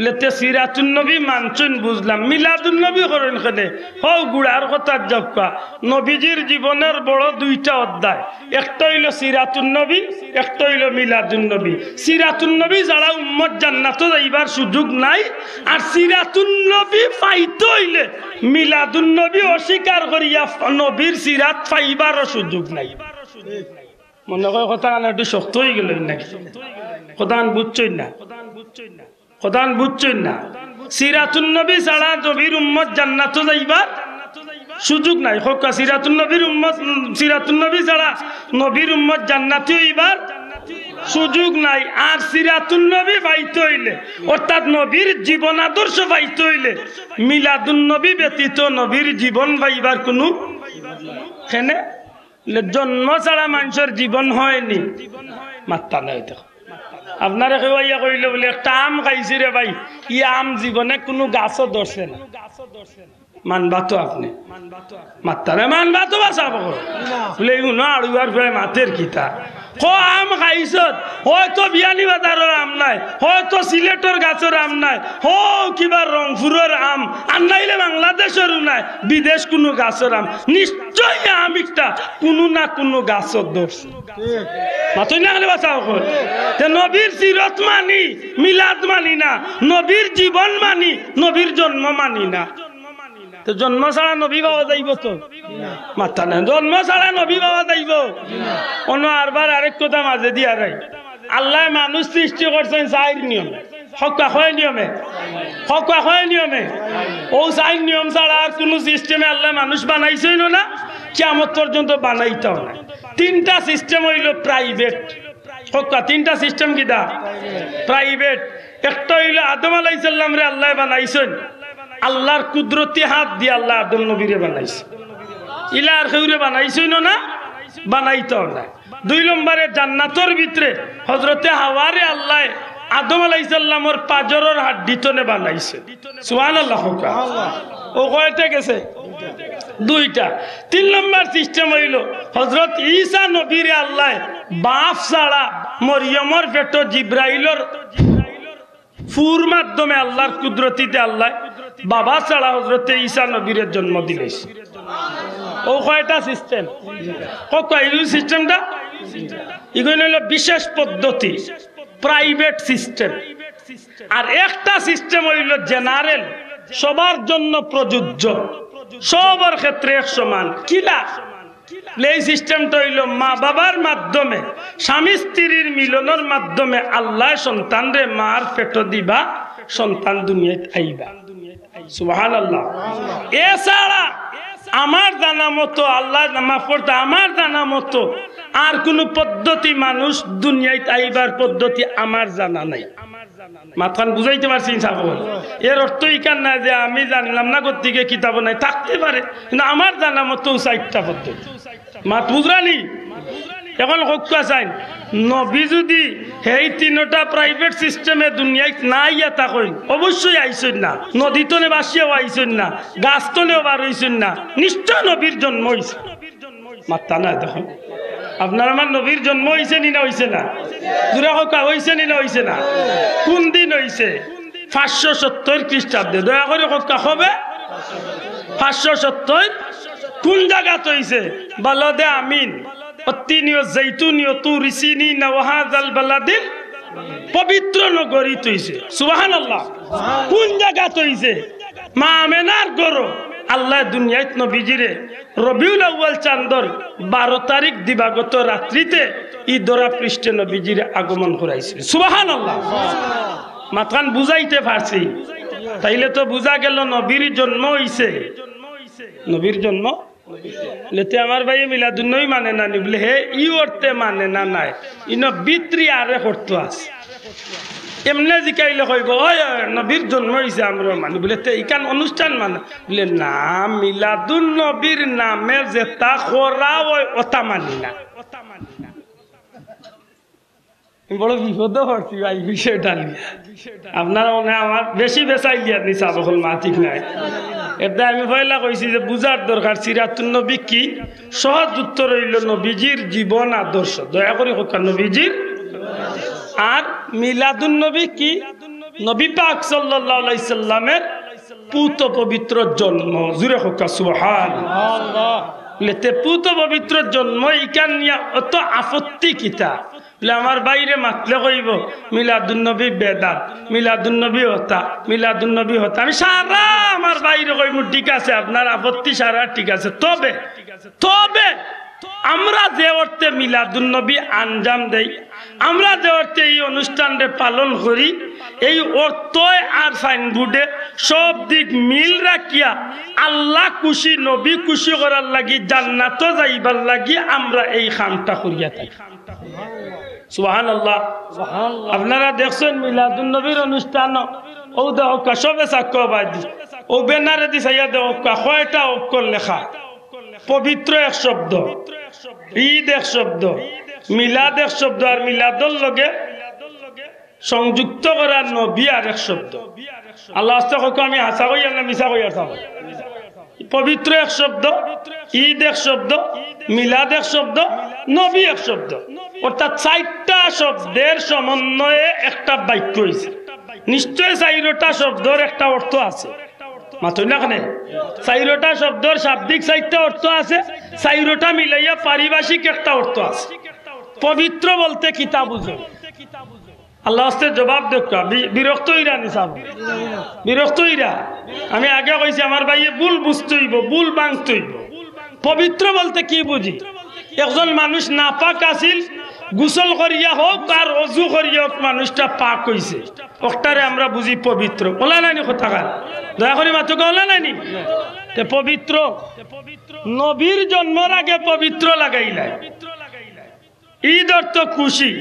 লেতে সিরাতুন নবী মানছুন বুঝলাম মিলাদুন নবী করেন কেনে হও গুড়ার কথা জপকা নবীজির জীবনের বড় দুইটা অধ্যায় একটা হইল সিরাতুন নবী একটা হইল মিলাদুন নবী সিরাতুন নবী যারা উম্মত জান্নাতে যাইবার সুযোগ নাই আর সিরাতুন নবী পাইতে হইলে মিলাদুন নবী অস্বীকার করিয়া নবীর সিরাত পাইবারও সুযোগ নাই মনে হয় কথা একটু শক্ত হয়ে গেল নাকি কোদান বুঝছই না কোদান বুঝছই না সিরাতুন নবী ছাড়া নবীর উম্মত জান্নাতে যাইবার সুযোগ নাই হোক সিরাতুন নবীর উম্মত সিরাতুন নবী ছাড়া নবীর উম্মত জান্নাতে হইবার সুযোগ নাই আর সিরাতুন নবী পাইতে হইলে অর্থাৎ নবীর জীবন আদর্শ পাইতে হইলে মিলাদুন নবী ব্যতীত নবীর জীবন পাইবার কোনো জন্ম ছাড়া মানুষের জীবন হয়নি মাত্তা নাই দেখো আপনারা কেউয়া কইলে বলে একটা আম খাইছি রে ভাই, ই আম জীবনে কোনো গাছও ধরছে না, মানবা তো আপনি মাত্তারে মানবা তো বাঁচাবো বলে আড়ুয়ার ফেলে মাতের কিতা ক আম খাইছত, হয়তো বিয়ানি বাজারের আম নাই, হয়তো সিলেটের গাছের আম নাই, হো কিবা রংপুরের আম আর নাইলে বাংলাদেশেরও নাই, বিদেশ কোনো গাছের আম নিশ্চয় আম একটা কোনো না কোনো গাছের ধরছে। মাতই না গেলে বাঁচাও নবীর সিরত মানি, মিলাদ মানি না, নবীর জীবন মানি, নবীর জন্ম মানি না। তো জন্ম ছাড়া নবী পাওয়া যাইব তো মাথা না, জন্ম ছাড়া নবী পাওয়া যাইব অন্য আরবার আরেক কথা মাঝে দিয়া রাই। আল্লাহ মানুষ সৃষ্টি করছেন চার নিয়মে, হকা হয় নিয়মে, হকা হয় নিয়মে। ও চার নিয়ম ছাড়া আর কোনো সিস্টেমে আল্লাহ মানুষ বানাইছেই না, কিয়ামত পর্যন্ত বানাইতেও না। তিনটা সিস্টেম হইল প্রাইভেট, হকা তিনটা সিস্টেম কিটা প্রাইভেট। একটা হইল আদম আলাইহিস সালাম রে আল্লাহ বানাইছেন, আল্লাহর কুদরতি হাত দিয়ে আল্লাহ আদম নবীরে বানাইছে, ইলার খেউরে বানাইছেন না, বানাইতেও না। দুই নম্বরে জান্নাতের ভিতরে হযরতে হাওয়ারে আল্লাহ আদম আলাইহিস সালামের পাজরের হাড্ডি তনে বানাইছে। সুবহানাল্লাহ। ও কয়টা গেছে? দুইটা। তিন নম্বর সিস্টেম হইল হযরত ঈসা নবীরে আল্লাহ বাপ ছাড়া মরিয়মের পেট জিব্রাইলের ফুর মাধ্যমে আল্লাহর কুদরতিতে আল্লাহ বাবা ছাড়া হযরতে ঈসা নবীর জন্ম দিলেছে। ও কয়টা সিস্টেম? কয় সিস্টেমটা এগুলো হলো বিশেষ পদ্ধতি, প্রাইভেট সিস্টেম। আর একটা সিস্টেম হইল জেনারেল, সবার জন্য প্রযোজ্য, সবার ক্ষেত্রে এক সমান। কিলা এই সিস্টেমটা হইল মা বাবার মাধ্যমে, স্বামী স্ত্রীর মিলনের মাধ্যমে আল্লাহ সন্তানরে মার পেট দিবা, সন্তান দুনিয়াতে আইবা। সুবহানাল্লাহ। এছাড়া আমার জানা মতো আল্লাহ মাফ করতে, আমার জানা মতো আর কোন পদ্ধতি মানুষ দুনিয়াতে আইবার পদ্ধতি আমার জানা নাই। মাথান বুঝাইতে পারছি সাবল? এর অর্থ ইকান না যে আমি জানলাম না কোথেকে কিতাব নাই, থাকতে পারে, কিন্তু আমার জানা মতো চারটা পদ্ধতি। মাত বুঝরানি এখন হকা চাই নবী যদি এই তিনটা প্রাইভেট সিস্টেমে দুনিয়ায় না ইয়া থাকেন, অবশ্যই আইসেন না, নদী তলে বাসিয়াও আইসেন না, গাছ তলেও বার হইছেন না, নিশ্চয় নবীর জন্ম হয়েছে। মাত্তা না দেখুন আপনার আমার নবীর জন্ম হয়েছে নি না হয়েছে না? দূরে হকা হয়েছে নি না হয়েছে না? কোন দিন হয়েছে? 570 খ্রিস্টাব্দে। দয়া করে হকা হবে 570 কোন জায়গাতে হয়েছে? বালদে আমিন অত্তিনিয় জৈতুনিয় তুর সিনিন ওয়া হাযাল বালাদিল, পবিত্র নগরীতে হইছে। সুবহানাল্লাহ। কোন জায়গাতে হইছে? মা আমেনার গরো আল্লাহ দুনিয়াত নবীজিরে রবিউল আউয়াল চাঁদর 12 তারিখ দিবাগত রাত্রিতে ঈদরা পৃষ্ঠে নবীজিরে আগমন করাইছিল। সুবহানাল্লাহ। মাথান বুঝাইতে পারছি? তাইলে তো বুঝা গেল নবীর জন্ম হইছে। নবীর জন্ম লেতে আমার ভাই মিলাদুন্নবী মানে না নি বলে হে ই অর্থে মানে না নাই, ইনো বিত্রি আরে করতো আছে। এমনি জিকাইলে কইব ওই নবীর জন্ম হয়েছে আমরা মানি বলে ইকান অনুষ্ঠান মানে বলে না, মিলাদুন নবীর নামে যেটা করা ওই ওটা মানি না। বড় বিপদ হচ্ছি ভাই বিষয়টা নিয়ে। আপনারা মনে আমার বেশি বেচাই লিয়া নি চাবল মা ঠিক নাই। এটা আমি পয়লা কইছি যে বুঝার দরকার সিরাতুন নবী কি। সহজ উত্তর হইল নবীজির জীবন আদর্শ। দয়া করে হোক নবীজির। আর মিলাদুন নবী কি? নবী পাক সাল্লাল্লাহু আলাইহি সাল্লামের পুত পবিত্র জন্ম। জুরে হোক সুবহানাল্লাহ। লেতে পুত পবিত্র জন্ম ইকান নিয়া অত আপত্তি কিতা? আমার বাইরে মাতলে কইব মিলাদুন নবী বেদাত, মিলাদুন নবী হতা, মিলাদুন নবী হতা। আমি সারা আমার বাইরে কইব ঠিক আছে, আপনার আপত্তি সারা ঠিক আছে। তবে তবে আমরা যে অর্থে মিলাদুন নবী আঞ্জাম দেই, আমরা যে অর্থে এই অনুষ্ঠানটা পালন করি, এই অর্থ আর সাইনবোর্ডে সব দিক মিল রাখিয়া আল্লাহ খুশি নবী খুশি করার লাগি, জান্নাত যাইবার লাগি আমরা এই কামটা করিয়া থাকি। সুবহানাল্লাহ। আপনারা দেখছেন মিলাদুন নবীর অনুষ্ঠান ও দেখা সবে সাক্ষ্য বাদি ও বেনারে দি সাইয়া দেখা কয়টা অক্ষর লেখা? পবিত্র এক শব্দ, ঈদ এক শব্দ, মিলাদ এক শব্দ, আর মিলাদুল লগে সংযুক্ত করা নবী আর এক শব্দ। আল্লাহ আমি হাসা কই আর না মিছা কই আর পবিত্র এক শব্দ, ঈদ এক শব্দ, মিলাদ এক শব্দ, নবী এক শব্দ, অর্থাৎ 4টা শব্দের সমন্বয়ে একটা বাক্য হয়েছে। নিশ্চয় 4টা শব্দের একটা অর্থ আছে, মাত্র না কেন 4টা শব্দের শাব্দিক 4টা অর্থ আছে, 4টা মিলাইয়া পারিভাষিক একটা অর্থ আছে। পবিত্র বলতে কিতা বুঝো? আল্লাহ জবাব দেখা বিরক্ত হইরা নিসাব বিরক্ত হইরা। আমি আগে কইছি আমার ভাইয়ে ভুল বুঝতে হইব, ভুল ভাঙতে হইব। পবিত্র বলতে কি বুঝি? একজন মানুষ নাপাক আছিল, গোসল করিয়া হোক আর অজু করিয়া হোক মানুষটা পাক হইছে, ওটারে আমরা বুঝি পবিত্র। বলা নাইনি কথা কার দয়া করি মাত্র বলা নাইনি। পবিত্র নবীর জন্মের আগে পবিত্র লাগাইলাই। ঈদ অর্থ খুশি,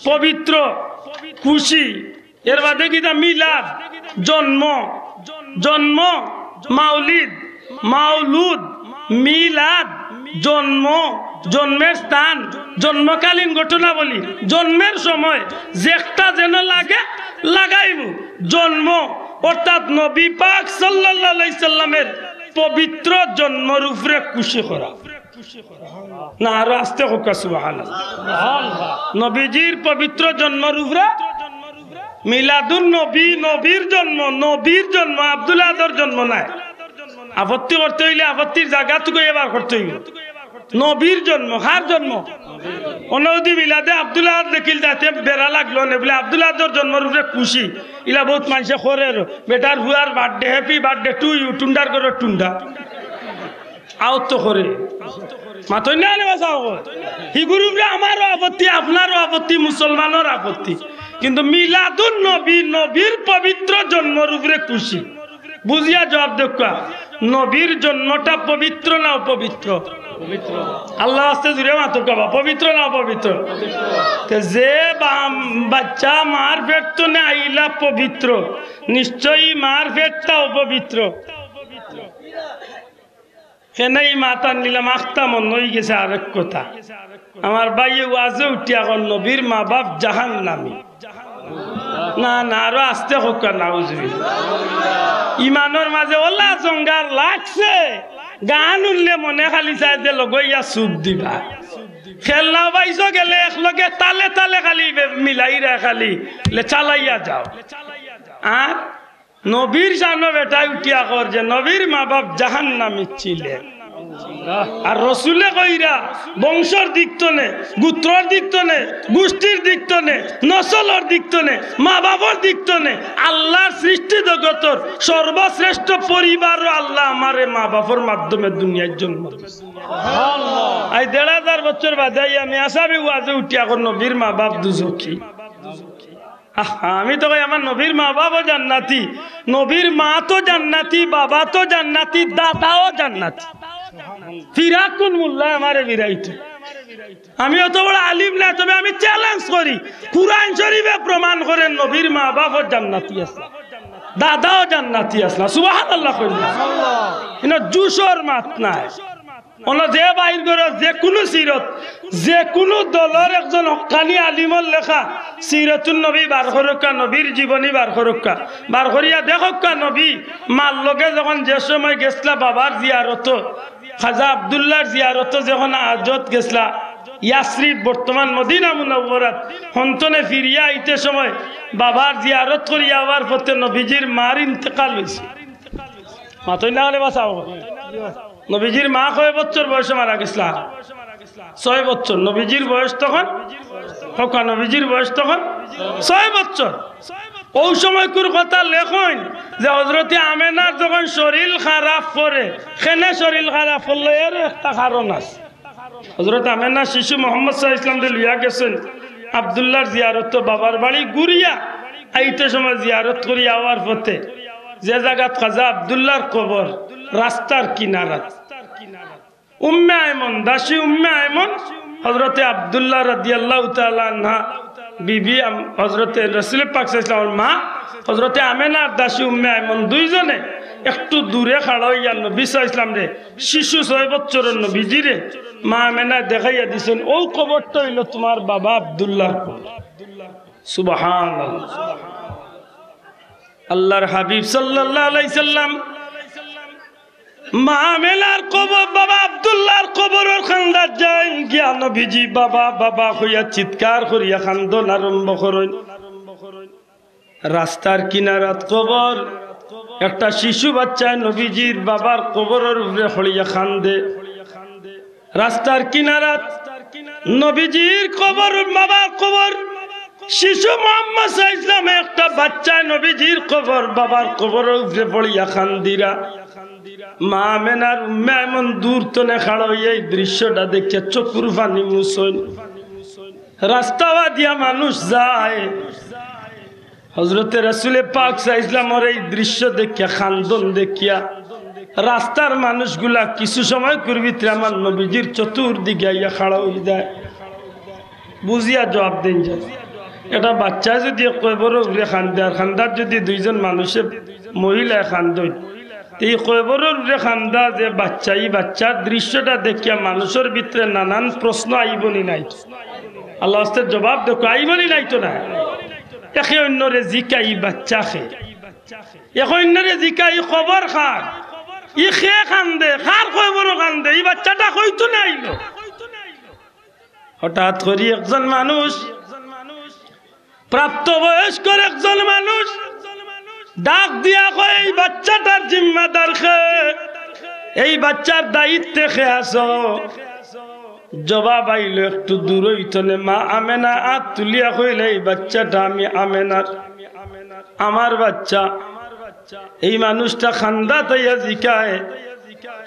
পবিত্র খুশি। এর বাদে কিতা মিলাদ জন্ম, জন্ম মাউলিদ মাউলুদ মিলাদ জন্ম, জন্মের স্থান, জন্মকালীন ঘটনা বলি। জন্মের সময় যেটা যেন লাগে লাগাইব জন্ম, অর্থাৎ নবী পাক সাল্লাল্লাহু আলাইহি সাল্লামের পবিত্র জন্মের উপরে খুশি করা। না আরো আস্তে হোক সুবহানাল্লাহ। নবীজির পবিত্র জন্মের উপরে মিলাদুন নবী, নবীর জন্ম, নবীর জন্ম, আব্দুল আদর জন্ম নাই। আপত্তি করতে হইলে আপত্তির জায়গাটুকু এবার করতে হইব। নবীর জন্ম, কার জন্ম? অনৌদি মিলাদে আব্দুল আদ দেখিল যাতে বেড়া লাগলো না বলে আব্দুল আদর জন্মের উপরে খুশি। ইলা বহুত মানুষে করে বেটার হুয়ার birthday, happy birthday to you, টুন্ডার করে টুন্ডা আউত করে মাতই না হিগুরুরে। আমারও আপত্তি, আপনারও আপত্তি, মুসলমানের আপত্তি, কিন্তু মিলাদুন নবী, নবীর পবিত্র জন্মের উপরে খুশি। বুঝিয়া জবাব দেখা, নবীর জন্মটা পবিত্র না অপবিত্র? আল্লাহ আস্তে জুড়ে মাত্র কবা পবিত্র না অপবিত্র? যে বাচ্চা মার পেট তো না আইলা পবিত্র, নিশ্চয়ই মার পেটটা অপবিত্র। সেনাই মাতা নিলাম আখতা মন হয়ে গেছে। আরেক কথা, আমার ভাইয়ে ওয়াজে উঠি এখন নবীর মা বাপ জাহান নামি। না না আরো আসতে হোক না, ইমানের মাঝে ওলা জঙ্গার লাগছে, গান উঠলে মনে খালি চাই যে লগইয়া চুপ দিবা। খেলনা পাইছো গেলে একলগে তালে তালে খালি মিলাইরা খালি চালাইয়া যাও। আর নবীর সামনে বেটাই উঠিয়া কর যে নবীর মা বাপ জাহান নামী ছিলেন। আর রসুলে কইরা বংশর দিক তো নে, গোত্রর দিক তো নে, গোষ্ঠীর দিক তো নে, নসলর দিক তো নে, মা বাবার দিক তো নে, আল্লাহর সৃষ্টি জগতর সর্বশ্রেষ্ঠ পরিবার আল্লাহ আমারে মা বাবার মাধ্যমে দুনিয়ার জন্ম দিয়েছে। এই ১,৫০০ বছর বাদে আমি আসামি ওয়াজে উঠিয়া কর নবীর মা বাপ দুজকি। আমি তো কই আমার নবীর মা বাবাও জান্নাতি, নবীর মা তো জান্নাতি, বাবা তো জান্নাতি, দাদাও জান্নাতি। ফিরাক কোন মোল্লা আমারে বিরাইতে? আমি অত বড় আলিম না, তবে আমি চ্যালেঞ্জ করি, কুরআন শরীফে প্রমাণ করেন নবীর মা বাবাও জান্নাতি আছে, দাদাও জান্নাতি আছে। সুবহানাল্লাহ কইলা ইনা জুসর মাত নাই। যে বাইর করে যে কোনো সিরত, যে কোনো দলের একজন হক্কানি আলিমর লেখা সিরতুন নবী বার করক্কা, নবীর জীবনী বার করক্কা, বার করিয়া দেখক্কা নবী মার লগে যখন যে সময় গেছলা বাবার জিয়ারত, খাজা আব্দুল্লাহর জিয়ারত যখন আজত গেছলা ইয়াসরিফ বর্তমান মদিনা মুনাওয়ারাত, হন্তনে ফিরিয়া আইতে সময় বাবার জিয়ারত করিয়া আবার পথে নবীজির মার ইন্তেকাল হয়েছে। মাতই না হলে বাঁচাও। নবীজির মা কয় বছর বয়সে মারা গেছিল? 6 বছর। নবীজির বয়স তখন নবীজির বয়স তখন 6 বছর। ওই সময়কুর কথা লেখন যে হযরতে আমেনার যখন শরীর খারাপ করে, কেন শরীর খারাপ হলো এর একটা কারণ আছে। হযরত আমেনা শিশু মোহাম্মদ সাল্লাল্লাহু আলাইহি ওয়াসাল্লাম লিয়া গেছেন আব্দুল্লাহর জিয়ারত, বাবার বাড়ি ঘুরিয়া আইতে সময় জিয়ারত করি আওয়ার পথে যে জায়গাত খাজা আব্দুল্লাহর কবর, রাস্তার কিনারাত উম্মে আয়মন, দাসী উম্মে আয়মন হযরতে আব্দুল্লাহ রাদিয়াল্লাহু তাআলা আনহা বিবি হযরতে রাসূল পাক সাল্লাল্লাহু আলাইহি ওয়াসাল্লাম মা হযরতে আমেনার দাসী উম্মে আয়মন দুইজনে একটু দূরে খাড়া হইয়া নবী সাল্লাল্লাহু আলাইহি ওয়াসাল্লাম রে শিশু 6 বছরের নবীজি রে মা আমেনা দেখাইয়া দিছেন, ও কবরটা হইল তোমার বাবা আব্দুল্লাহর কবর। সুবহানাল্লাহ। আল্লাহর হাবিব সাল্লাল্লাহু আলাইহি সাল্লাম মা আমেনার কবর, বাবা আব্দুল্লাহর কবরের খান্দাত যাই গিয়া নবীজি বাবা বাবা হইয়া চিৎকার করিয়া খান্দন আরম্ভ করেন। রাস্তার কিনারাত কবর, একটা শিশু বাচ্চা নবীজির বাবার কবরের উপরে হইয়া খান্দে। রাস্তার কিনারাত নবীজির কবর, বাবার কবর, শিশু মুহাম্মদ সাল্লাল্লাহু আলাইহি ওয়াসাল্লাম একটা বাচ্চা নবীজির কবর, বাবার কবরের উপরে পড়িয়া খান্দিরা। মা আমেনার উম্মে এমন দূর তনে খাড়া হইয়া এই দৃশ্যটা দেখে চকুর পানি মুছন। রাস্তা দিয়া মানুষ যায়, হযরতে রাসূল পাক সাল্লাল্লাহু আলাইহি ওয়াসাল্লামের এই দৃশ্য দেখিয়া খান্দন দেখিয়া রাস্তার মানুষগুলা কিছু সময় করবিতে আমার নবীজির চতুর্দিকে আইয়া খাড়া হয়ে যায়। বুঝিয়া জবাব দেন যায়, এটা বাচ্চা যদি কবরের উপরে খান্দে আর খান্দার যদি দুইজন মানুষের মহিলায় খান্দই, এই কবরের উপরে খান্দা যে বাচ্চা, এই বাচ্চার দৃশ্যটা দেখিয়া মানুষের ভিতরে নানান প্রশ্ন আইবনি নাই? আল্লাহ আস্তে জবাব দেখো, আইবনি নাই তো না? একে অন্যরে জিকাই বাচ্চা খে, এখন অন্যরে জিকাই খবর খান, ই খে খান্দে, খার খবর খান্দে, এই বাচ্চাটা হইতো না আইল। হঠাৎ করি একজন মানুষ, প্রাপ্তবয়স্কর একজন মানুষ ডাক দিয়া কয়, এই বাচ্চাটার জিম্মাদার খে, এই বাচ্চার দায়িত্বে খে আছো? জবাব আইল একটু দূর হইতনে। মা আমেনা হাত তুলিয়া কইলে, এই বাচ্চাটা আমি আমেনার, আমার বাচ্চা। এই মানুষটা খান্দা তাইয়া জিকায়,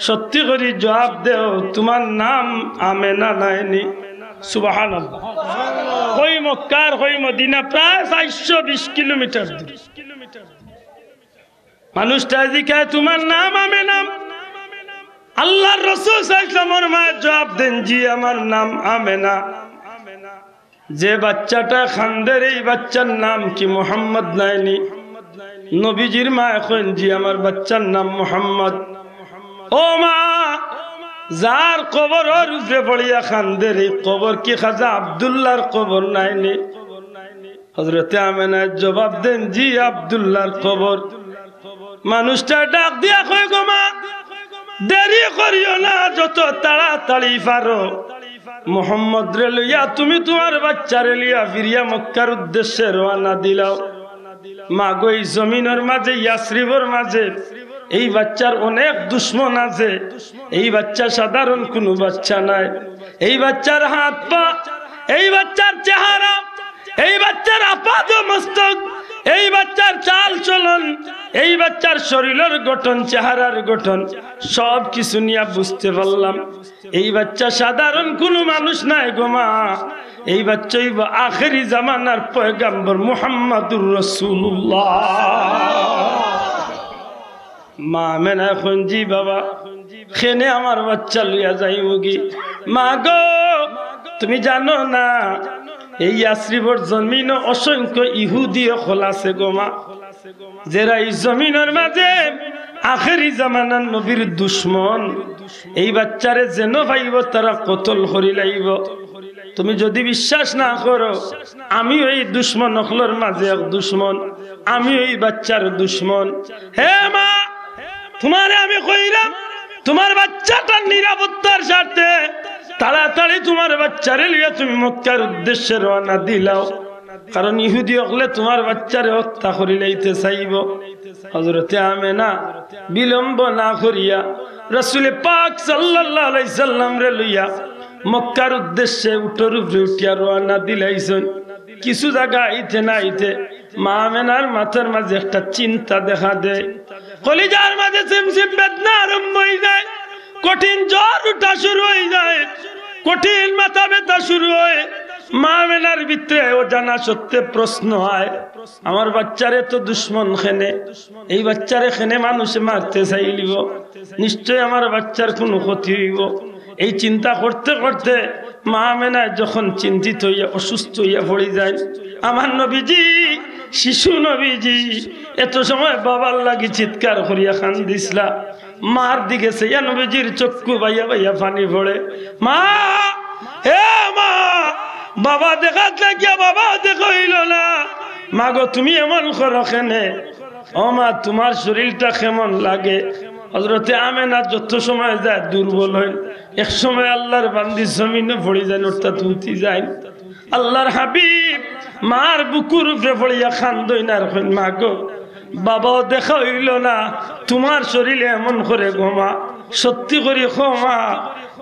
সত্যি করে জবাব দেও, তোমার নাম আমেনা নাইনি? সুবহানাল্লাহ। কই মক্কার কই মদিনা প্রায় 420 কিলোমিটার দূর। মানুষটা জিকায়, তোমার নাম আমেনা? আল্লাহর রাসূল সাল্লাল্লাহু আলাইহি ওয়াসাল্লামের মা জবাব দেন, জি আমার নাম আমেনা। যে বাচ্চাটা খান্দের এই বাচ্চার নাম কি মুহাম্মদ নাইনি? নবীজির মা এখন, জি আমার বাচ্চার নাম মুহাম্মদ। ও মা, যার কবরের উপরে পড়িয়া খান্দের এই কবর কি খাজা আব্দুল্লাহর কবর নাইনি? হযরতে আমেনা জবাব দেন, জি আব্দুল্লাহর কবর। মানুষটা ডাক দিয়া কয়, গো মা দেরি করিও না, যত তাড়াতাড়ি পারো মুহাম্মদ রে লইয়া তুমি তোমার বাচ্চারে লইয়া ফিরিয়া মক্কার উদ্দেশ্যে রওনা দিলাও। মা গো, এই জমিনের মাঝে, ইয়াসরিবের মাঝে এই বাচ্চার অনেক দুশ্মন আছে। এই বাচ্চা সাধারণ কোনো বাচ্চা নাই। এই বাচ্চার হাত পা, এই বাচ্চার চেহারা, এই বাচ্চার আপাত মস্তক, এই বাচ্চার চাল চলন, এই বাচ্চার শরীরের গঠন, চেহারার গঠন সব কিছু নিয়ে বুঝতে পারলাম এই বাচ্চা সাধারণ কোনো মানুষ নাই গো মা। এই বাচ্চাই আখেরি জামানার পয়গম্বর মুহাম্মাদুর রাসূলুল্লাহ। মা আমেনা এখন, জি বাবা, খেনে আমার বাচ্চা লইয়া যাইবগি। মা গো, তুমি জানো না এই ইয়াসরিবের জমিন অসংখ্য ইহুদি হল আছে গো মা, যারা এই জমিনের মাঝে আখেরি জামানার নবীর দুশ্মন। এই বাচ্চারে যেন পাইব তারা কতল করি লাইব। তুমি যদি বিশ্বাস না করো, আমি ওই দুশ্মন হলর মাঝে এক দুশ্মন, আমি ওই বাচ্চার দুশ্মন। হে মা, তোমারে আমি কইলাম, তোমার বাচ্চাটার নিরাপত্তার স্বার্থে তাড়াতাড়ি তোমার বাচ্চারে লিয়া তুমি মক্কার উদ্দেশ্যে রওনা দিলাও, কারণ ইহুদি হলে তোমার বাচ্চারে হত্যা করি লাইতে চাইব। হযরতে আমেনা বিলম্ব না করিয়া রাসূল পাক সাল্লাল্লাহু আলাইহি সাল্লাম রে লইয়া মক্কার উদ্দেশ্যে উটর উপরে উঠিয়া রওনা দিলাইছেন। কিছু জায়গা আইতে না আইতে মা আমেনার মাথার মাঝে একটা চিন্তা দেখা দেয়, কলিজার মাঝে সিমসিম বেদনা আরম্ভ হয়ে যায়, কঠিন জ্বর উঠা শুরু হয়ে যায়, কঠিন মাথা ব্যথা শুরু হয়। মা আমেনার ভিতরে ও জানা সত্যি প্রশ্ন হয়, আমার বাচ্চারে তো দুশ্মন খেনে, এই বাচ্চারে খেনে মানুষে মারতে চাইলিব, নিশ্চয় আমার বাচ্চার কোনো ক্ষতি হইব। এই চিন্তা করতে করতে মা আমেনা যখন চিন্তিত হইয়া অসুস্থ হইয়া পড়ে যায়, আমার নবীজি, শিশু নবীজি এত সময় বাবার লাগি চিৎকার করিয়া কান্দিসলা। মার দিকে সেইয়া নবীজির চক্ষু বাইয়া বাইয়া পানি পড়ে। মা, হে মা, বাবা দেখা থাকিয়া বাবা দেখা হইল না। মাগো তুমি এমন করো কেনে? ও মা তোমার শরীরটা কেমন লাগে? হযরতে আমেনা যত সময় যায় দুর্বল হয়, এক সময় আল্লাহর বান্দি জমিনে পড়ে যায়, অর্থাৎ উঠি যায়। আল্লাহর হাবিব মার বুকুর উপরে পড়িয়া খান্দইন আর কইন, মাগো বাবাও দেখা হইল না, তোমার শরীরে এমন করে গোমা, সত্যি করে ক্ষমা,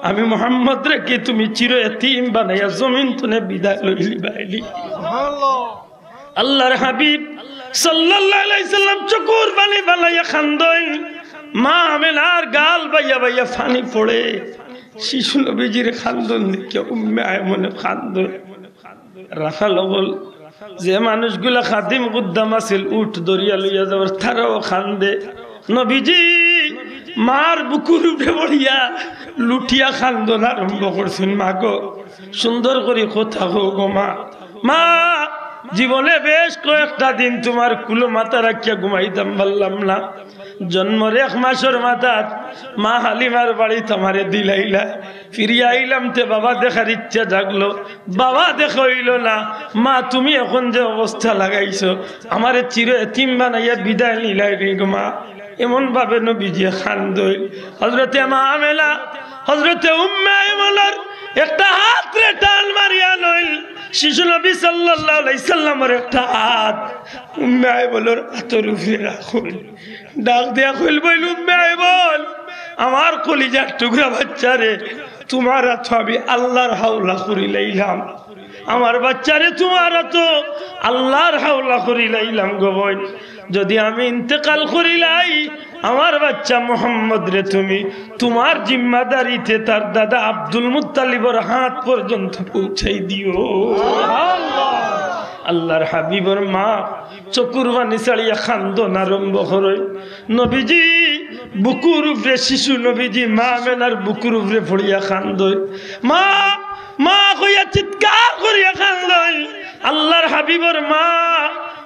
আমি মুহাম্মদ রে কি তুমি চির এতিম বানাইয়া জমিন তুনে বিদায় লইলি বাইলি? আল্লাহর হাবিব সাল্লাল্লাহু আলাইহি সাল্লাম চকুর পানি বানাইয়া খান্দইন। মা আমেনার গাল বাইয়া বাইয়া পানি পড়ে। শিশু নবীজির খান্দন দেখে উম্মে আয়মনে খান্দন। রাখা লগল যে মানুষগুলা খাদিম গুদ্দাম আছিল উঠ দরিয়া লইয়া যাবার, তারাও খান্দে। নবীজি মার বুকুর উঠে পড়িয়া লুটিয়া খান্দন আরম্ভ করছেন। মাগো সুন্দর করে কথা হো গো মা, মা জীবনে বেশ কয়েকটা দিন তোমার কুলো মাথা রাখিয়া ঘুমাইতাম পারলাম না। জন্মর 1 মাসের মাথাত মা হালিমার বাড়ি তোমারে দিলাইলা, ফিরিয়া আইলাম তে বাবা দেখার ইচ্ছা জাগলো, বাবা দেখা হইল না। মা তুমি এখন যে অবস্থা লাগাইছো, আমারে চির এতিম বানাইয়া বিদায় নিলাই রে গো মা। এমন ভাবে নবীজি খান্দই। হযরতে মা আমেনা হযরতে উম্মে আয়মনের একটা হাত রে টান মারিয়া লইল। শিশু নবী সাল্লাল্লাহু আলাইহি সাল্লামের একটা হাত উম্মে আয়মনের হাতের উপরে রাখল। ডাক দেয়া কইল, বইল উম্মে আয়মন, আমার কলিজার টুকরা বাচ্চারে তোমার হাত আমি আল্লাহর হাওলা করি লাইলাম, আমার বাচ্চারে তোমার তো আল্লাহর হাওলা করি লাইলাম গো বোন। যদি আমি ইন্তেকাল করিলাই, আমার বাচ্চা মুহাম্মদ রে তুমি তোমার জিম্মাদারিতে তার দাদা আব্দুল মুত্তালিবর হাত পর্যন্ত পৌঁছাই দিও। আল্লাহর হাবিবর মা চকুর পানি ছাড়িয়া খান্দন আরম্ভ করে। নবীজি বুকুর উপরে, শিশু নবীজি মা আমেনার বুকুর উপরে পড়িয়া খান্দন। মা মা কইয়া চিৎকার করিয়া খান্দন। আল্লাহর হাবিবর মা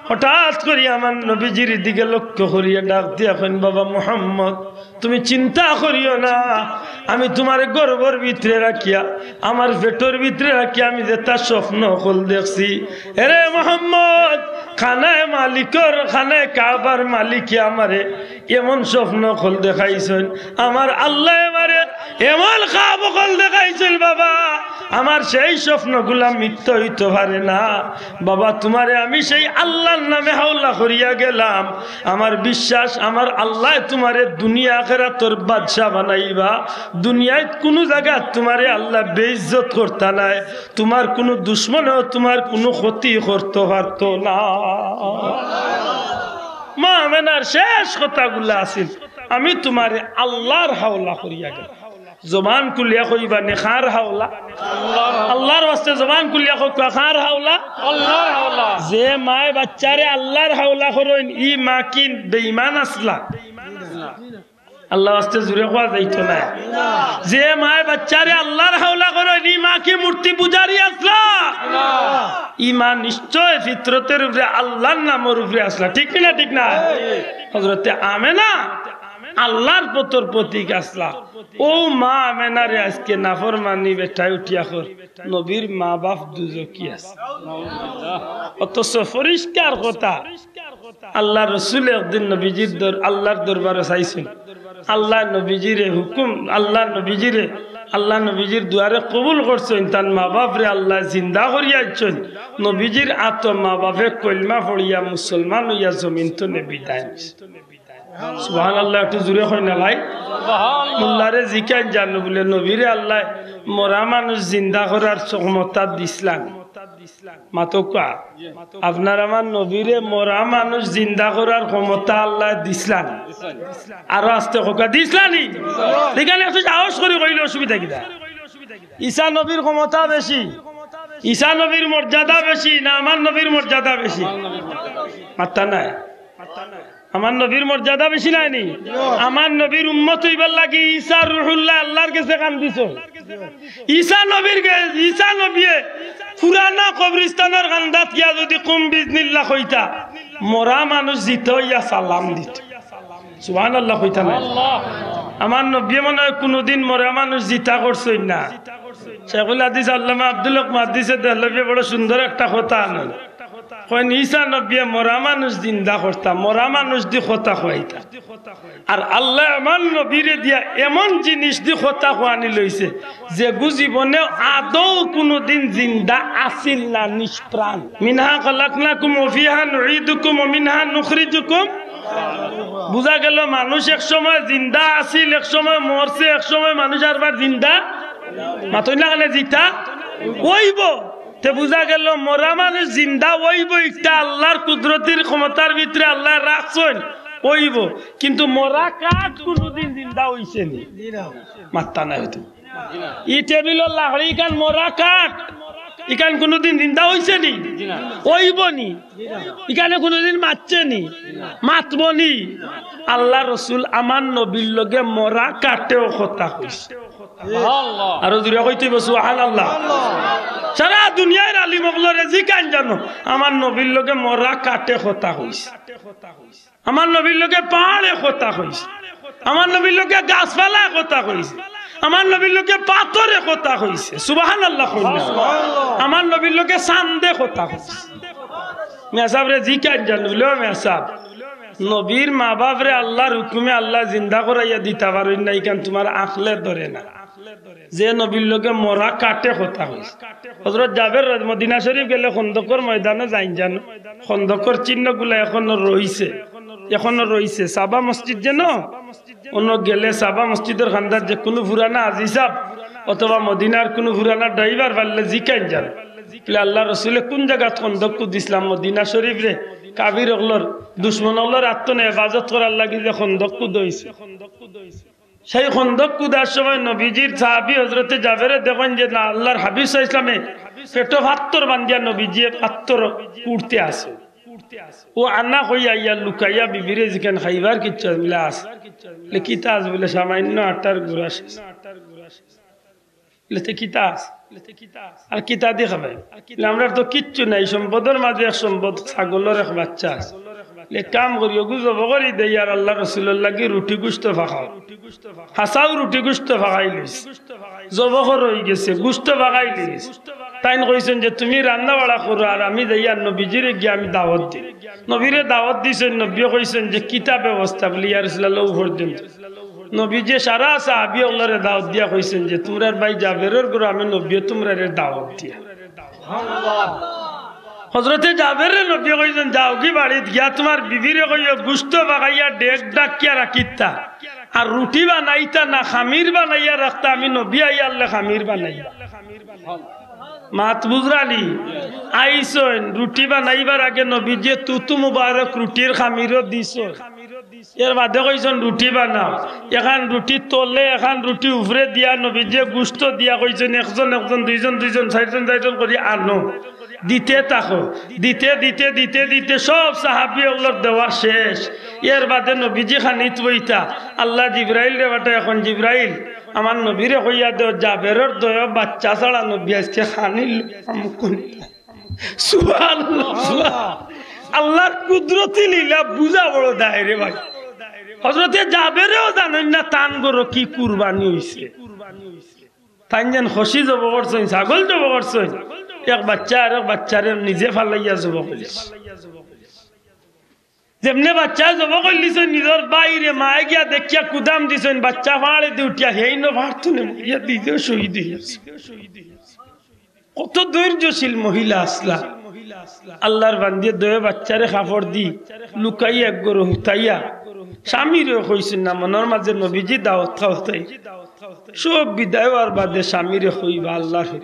হঠাৎ করে আমার নবীজির দিকে লক্ষ্য করিয়া ডাক দিয়া কইন, বাবা মুহাম্মদ তুমি চিন্তা করিও না, আমি তোমার গর্ভের ভিতরে রাখিয়া, আমার পেটের ভিতরে রাখিয়া আমি যে তার স্বপ্ন হল দেখছি। এরে মুহাম্মদ, খানায় মালিকর, খানায় কাবার মালিকে আমারে এমন স্বপ্ন হল দেখাইছেন, আমার আল্লাহ আমারে এমন খাব হল দেখাইছেন বাবা, আমার সেই স্বপ্নগুলা মিথ্যা হইতে পারে না বাবা। তোমারে আমি সেই আল্লাহর নামে হাওলা করিয়া গেলাম, আমার বিশ্বাস আমার আল্লাহ তোমারে দুনিয়া আখিরাতের বাদশা বানাইবা। দুনিয়ায় কোনো জায়গা তোমারে আল্লাহ বেইজ্জত করতে নাই, তোমার কোনো দুশ্মনও তোমার কোনো ক্ষতি করতে পারত না। মা আমেনার শেষ কথাগুলা আছিল, আমি তোমারে আল্লাহর হাওলা করিয়া গেলাম। জবান কুলিয়া কইবা নেখার হাওলা, আল্লাহর ওয়াস্তে জবান কুলিয়া কইবা খার হাওলা, আল্লাহর হাওলা। যে মায় বাচ্চারে আল্লাহর হাওলা করেন, ই মা কি বেঈমান আসলা? আল্লাহ ওয়াস্তে জুরে কোয়া যাইতো না। যে মায় বাচ্চারে আল্লাহর হাওলা করেন, ই মা কি মূর্তি পূজারি আসলা? ই মা নিশ্চয় ফিতরতের উপরে আল্লাহর নামের উপরে আসলা। ঠিক না? ঠিক না? হযরতে আমেনা আল্লাহর পতর প্রতীক আসলা। ও মা আমেনারে আজকে নাফরমানি বেটাই উঠিয়া কর, নবীর মা বাপ দুজকি আছে। অথচ পরিষ্কার কথা, আল্লাহ রসুল একদিন নবীজির আল্লাহর দরবারে চাইছেন। আল্লাহ নবীজিরে হুকুম, আল্লাহ নবীজির দুয়ারে কবুল করছেন। তার মা বাপরে আল্লাহ জিন্দা করিয়াছেন। নবীজির আত মা বাপে কলমা পড়িয়া মুসলমান হইয়া জমিন তো বিদায় নিছে। সুবহানাল্লাহ, একটু জোরে হয় না ভাই? মোল্লারে জিকাই জানো বলে নবীরে আল্লাহ মরা মানুষ জিন্দা করার ক্ষমতা দিছিলেন। মাতকা আপনার আমার নবীরে মরা মানুষ জিন্দা করার ক্ষমতা আল্লাহ দিছিলেন। আরো আস্তে হোকা দিছিলানি, এখানে একটু সাহস করে কইলে অসুবিধা কিনা? ঈসা নবীর ক্ষমতা বেশি, ঈসা নবীর মর্যাদা বেশি না আমার নবীর মর্যাদা বেশি? মাত্রা নাই। আমার নবীর মর্যাদা বেশি নাইনি? আমার নবীর উম্মত হইবার লাগি ঈসা রুহুল্লাহ আল্লাহর কাছে কাম দিছো। ঈসা নবী পুরানা কবরস্থানের কান্দাত গিয়া যদি কুম বিজনিল্লাহ কইতা, মরা মানুষ জিত হইয়া সালাম দিত। সুবহানাল্লাহ কইতা না? আমার নবী মনে হয় কোনদিন মরা মানুষ জিতা করছেন না। শেখুল হাদিস আল্লামা আব্দুল হক মুহাদ্দিসে দেহলভী বড় সুন্দর একটা কথা আনেন কয় ঈসা নবী মরা মানুষ জিন্দা করতা মরা মানুষ দি কথা কইতা আর আল্লাহ এমন নবীরে দিয়া এমন জিনিস দি কথা কোয়ানি লইছে যে জীবনে আদৌ কোনদিন জিন্দা আসিল না নিষ্প্রাণ মিনহা খালাকনাকুম ওয়া ফিহা নুঈদুকুম ওয়া মিনহা নুখরিজুকুম বুঝা গেল মানুষ এক সময় জিন্দা আসিল এক সময় মরছে এক সময় মানুষ আরবার জিন্দা মাতই না গেলে জিতা ওইব তে বুঝা গেল মরা মানুষ জিন্দা ওইব একটা আল্লাহর কুদরতির ক্ষমতার ভিতরে আল্লাহ রাখছেন ওইব কিন্তু মরা কাঠ কোনদিন জিন্দা হইছে নি মাত্তা নাই হইতো ই টেবিল লাহড়ি কান মরা কাঠ ইকান কোনদিন জিন্দা হইছে নি ওইব নি ইকানে কোনদিন মারছে নি মাতব নি আল্লাহ রসুল আমার নবীর লগে মরা কাটেও কথা কইছে আর জুড়ে কইতে সুবহানাল্লাহ সারা দুনিয়ার আলিম ওগুলোরে জিকান জানো আমার নবীর লগে মরা কাটে কথা কইছে আমার নবীর লগে পাহাড়ে কথা কইছে আমার নবীর লগে গাছপালা কথা কইছে আমার নবীর লোকে পাথরে কথা কইছে সুবহানাল্লাহ আমার নবীর লোকে চান্দে কথা কইছে মেসাব রে জিকান জানলো মেসাব নবীর মা বাপ রে আল্লাহর হুকুমে আল্লাহ জিন্দা করাইয়া দিতে পারেন না ইকান তোমার আখলে ধরে না যে নবীর লোকে মরা কাটে কথা কইছে হযরত জাবের মদিনা শরীফ গেলে খন্দকের ময়দানে যাইন জানো খন্দকের চিহ্নগুলো এখনো রইছে সাবা মসজিদ যেন অন্য গেলে সাবা মসজিদের খান্দার যে কোনো পুরানা আজি সাহেব অথবা মদিনার কোনো পুরানা ড্রাইভার পারলে জিকাইন যান আল্লাহ রসুলে কোন জায়গা খন্দক দিছিলাম মদিনা শরীফ রে কাবির ওগুলোর দুশ্মন ওগুলোর আত্মনে হেফাজত করার লাগি যে খন্দক দইছে সেই খন্দক কুদার সময় নবীজির সাহাবী হযরতে জাবেরে দেখেন যে না আল্লাহর হাবিব সাল্লাল্লাহু আলাইহি ওয়াসাল্লামে পেটো ভাত্তর বান্ধিয়া নবীজি পাত্তর উঠতে আসে ও আন্না কইয়া ইয়া লুকাইয়া বিবিরে জিকান খাইবার কিচ্ছু মিলা আছে কিতা আছে বলে সামান্য আটার গুড়া লেতে কিতা আছে আর কিতা দিয়ে খাবে আমরা তো কিচ্ছু নাই সম্পদের মাঝে এক সম্পদ ছাগলের এক বাচ্চা আছে কাম করিও গুজব করি দেই আর আল্লাহ রসুলের লাগি রুটি গুস্ত ফাঁকাও হাসাও রুটি গুস্ত ফাঁকাই লইস জবকর হয়ে গেছে গুস্ত ফাঁকাই লইস তাইন কইছেন যে তুমি রান্না বাড়া করো আর আমি যাই আর নবীজিরে গিয়ে আমি দাওয়াত দিই নবীরে দাওয়াত দিয়েছেন নবী কইছেন যে কিতা ব্যবস্থা বলি ইয়া রাসূলুল্লাহ পর্যন্ত নবীজি সারা সাহাবী ওগুলোরে দাওয়াত দিয়া কইছেন যে তোমরার ভাই জাবেরের ঘরে আমি নবী তোমরারে দাওয়াত দিয়া হযরতে জাবেরে নবী কইছেন যাও কি বাড়িত গিয়া তোমার বিবিরে কইও গুস্ত বাগাইয়া ডেক ডাকিয়া রাখিতা আর রুটি বানাইতা না খামির বানাইয়া রাখতা আমি নবী আইয়া আল্লাহ খামির বানাইয়া মাত বুঝরানি আইসন রুটি বানাইবার আগে নবীজি তুতু মুবারক রুটির খামিরও দিছ এর বাদে কইছেন রুটি বানাও এখন রুটি তলে এখন রুটি উপরে দিয়া নবীজি গুস্ত দিয়া কইছেন একজন একজন দুইজন চারজন করে আনো দিতে থাকো দিতে দিতে দিতে দিতে সব সাহাবী ওগুলোর দেওয়া শেষ এর বাদে নবীজি খানিত বইতা আল্লাহ জিব্রাইল রে বাটা এখন জিব্রাইল আমার নবীরে কইয়া দেও জাবেরের দয় বাচ্চা ছাড়া নবী আজকে খানিল সুবহানাল্লাহ আল্লাহর কুদরতি লীলা বুঝা বড় দায় রে ভাই হযরতে জাবেরেও জানেন না তান গরো কি কুরবানি হইছে তাই যেন খসি যাব করছেন ছাগল যাব করছেন এক বাচ্চা আর এক বাচ্চারে নিজে ফালাইয়া যাব করিস যেমনে বাচ্চা যাব করিস নিজের বাইরে মায়ে গিয়া দেখিয়া কুদাম দিছেন বাচ্চা ফাড়ে দি উঠিয়া হেই ন ভারতু নে ইয়া দিতে শহীদ হইছে কত ধৈর্যশীল মহিলা আসলা আল্লাহর বান্দিয়ে দয়ে বাচ্চারে কাপড় দি লুকাইয়া এক গরু হুতাইয়া স্বামীরে কইছেন না মনের মাঝে নবীজি দাওয়াত খাওয়াই সব বিদায় হওয়ার বাদে স্বামীরে কইবা আল্লাহর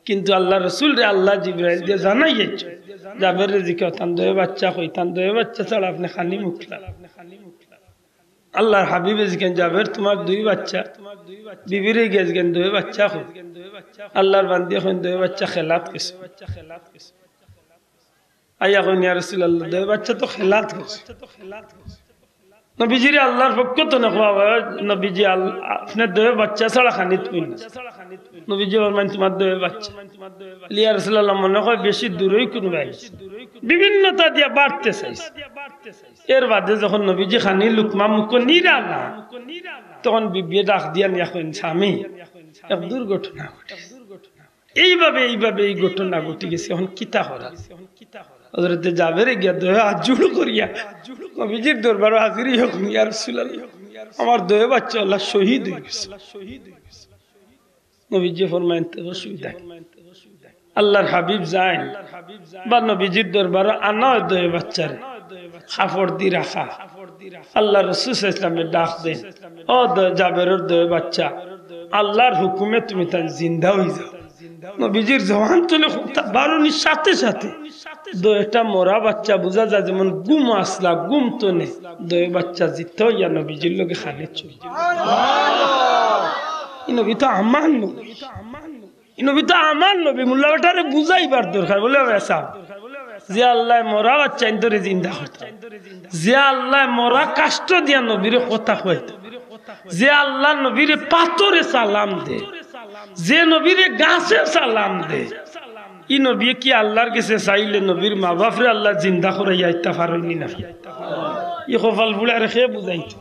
কিন্তু আল্লাহ রসুল রে আল্লাহ জিব্রাইল দিয়ে জানাইয়েছে জাবের রিজিকে তান দয়ে বাচ্চা কই তান দয়ে বাচ্চা ছাড়া আপনি খালি মুখলা আল্লাহর হাবিবে জিকেন জাবের তোমার দুই বাচ্চা বিবিরে গেছেন দয়ে বাচ্চা কই আল্লাহর বান্দি এখন দয়ে বাচ্চা খেলাত কইছে আইয়া কই ইয়া রাসূলুল্লাহ দয়ে বাচ্চা তো খেলাত কইছে নবীজি আল্লাহর পক্ষ তো না নবীজি আপনি দয়ে বাচ্চা ছাড়া খানিত কই না নবীজি ফরমান তোমার দয়ে বাচ্চা ইয়া রাসূলুল্লাহ মনে হয় বেশি দূরেই কোন ভাই বিভিন্নতা দিয়া বাড়তে চাইছে এর বাদে যখন নবীজি খানি লুকমা মুখ নিরা না তখন বিবিয়ে ডাক দিয়া নিয়া কইন স্বামী এক দুর্ঘটনা এইভাবে এই ঘটনা ঘটে গেছে। এখন কিতা করা? হযরত জাবেরে গিয়া দয়া জুড় করিয়া নবীজির দরবারে হাজিরি হোক, ইয়া রাসূলুল্লাহ আমার দয়া বাচ্চা আল্লাহ শহীদ হয়ে গেছে। নবীজি ফরমায়েন অসুবিধা, আল্লাহর হাবিব যান বা নবীজির দরবারে আনা দয়া বাচ্চারে কাপড় দি রাখা। আল্লাহ রাসূল সাল্লাল্লাহু আলাইহি ওয়াসাল্লাম ডাক দেন, ও জাবেরের দয়া বাচ্চা, আল্লাহর হুকুমে তুমি তার জিন্দা হয়ে যাও। নবীজির জওয়ান চলে বারুনির সাথে সাথে দয়টা মরা বাচ্চা বোঝা যায় যেমন গুম আসলা, গুম তো নে দয় বাচ্চা জিত ইয়া নবীজির লোকে খালি চলে। নবী তো আমার নবী, নবী তো আমার নবী, মুল্লাটারে বুঝাইবার দরকার বলে যে আল্লাহ মরা বাচ্চা ইন্দরে জিন্দা করতে, যে আল্লাহ মরা কাষ্ট দিয়া নবীরে কথা কইতো, যে আল্লাহ নবীরে পাথরে সালাম দে, যে নবীরে গাছে সালাম দে, ই নবী কি আল্লাহর কাছে চাইলে নবীর মা বাপরে আল্লাহ জিন্দা করাইয়া ইত্তা পারেনি না? ই কপাল বুড়া রেখে বুঝাইতো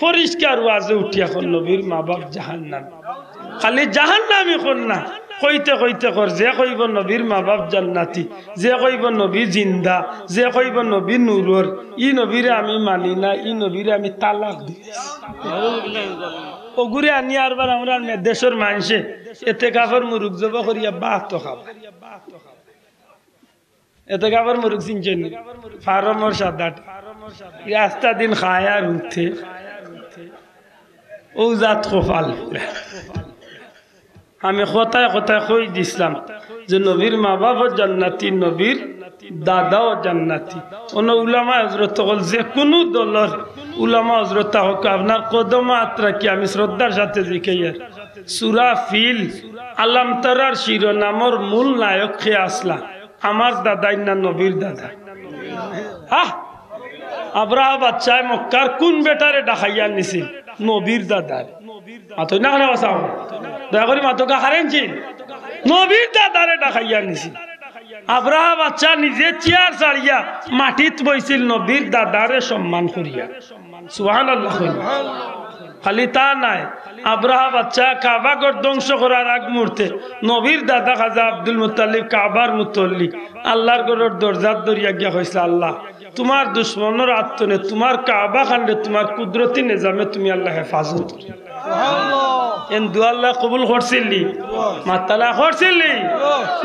পরিষ্কার ওয়াজে উঠিয়া কোন নবীর মা বাপ জাহান্নাম, খালি জাহান্নামই কোন না কইতে কইতে কর, যে কইব নবীর মা বাপ জান্নাতি, যে কইব নবী জিন্দা, যে কইব নবী নূরর, ই নবীরে আমি মানি না, ই নবীরে আমি তালাক দিয়েছি। ওগুরে আনি আরবার আমরা দেশের মানুষে এতে কাপড় মুরুখ জব করিয়া বাহ তো খাব, এতে কাপড় মুরুখ চিনছেন ফার্মর সাদাট রাস্তা দিন খায় আর উঠে ও জাত খোফাল। আমি কথায় কথায় কই দিছিলাম যে নবীর মা বাবা জান্নাতি, নবীর দাদাও জান্নাতি। অন্য উলামা হযরত হল যে কোনো দলের উলামা হযরত হোক আপনার কদম আত্রা কি আমি শ্রদ্ধার সাথে জিকাইয়া সূরা ফিল আলাম তারার শিরোনামর মূল নায়ক কে আসলা আমার দাদাই না নবীর দাদা। আব্রাহা বাদশাহ মক্কার কোন বেটারে ডাকাইয়া নিছিল? নবীর দাদার। মাতো না কেন বাসাও দয়া করে মাতোকে হারেনছি, নবীর দাদারে ডাকাইয়া নিছিল। আব্রাহা বাদশাহ নিজে চেয়ার ছাড়িয়া মাটিত বইছিল নবীর দাদারে সম্মান করিয়া। সুবহানাল্লাহ। খালি তা নাই, আব্রাহা বাদশাহ কাবা ঘর ধ্বংস করার আগ মুহূর্তে নবীর দাদা খাজা আব্দুল মুত্তালিব কাবার মুতল্লি আল্লাহর ঘরের দরজার দরিয়া গিয়া কইছে, আল্লাহ তোমার দুশ্মনের আত্মনে তোমার কাবা খান্ডে তোমার কুদরতি নিজামে তুমি আল্লাহ হেফাজত করি। এন দু আল্লাহ কবুল করছিলি, মাতালা করছিলি।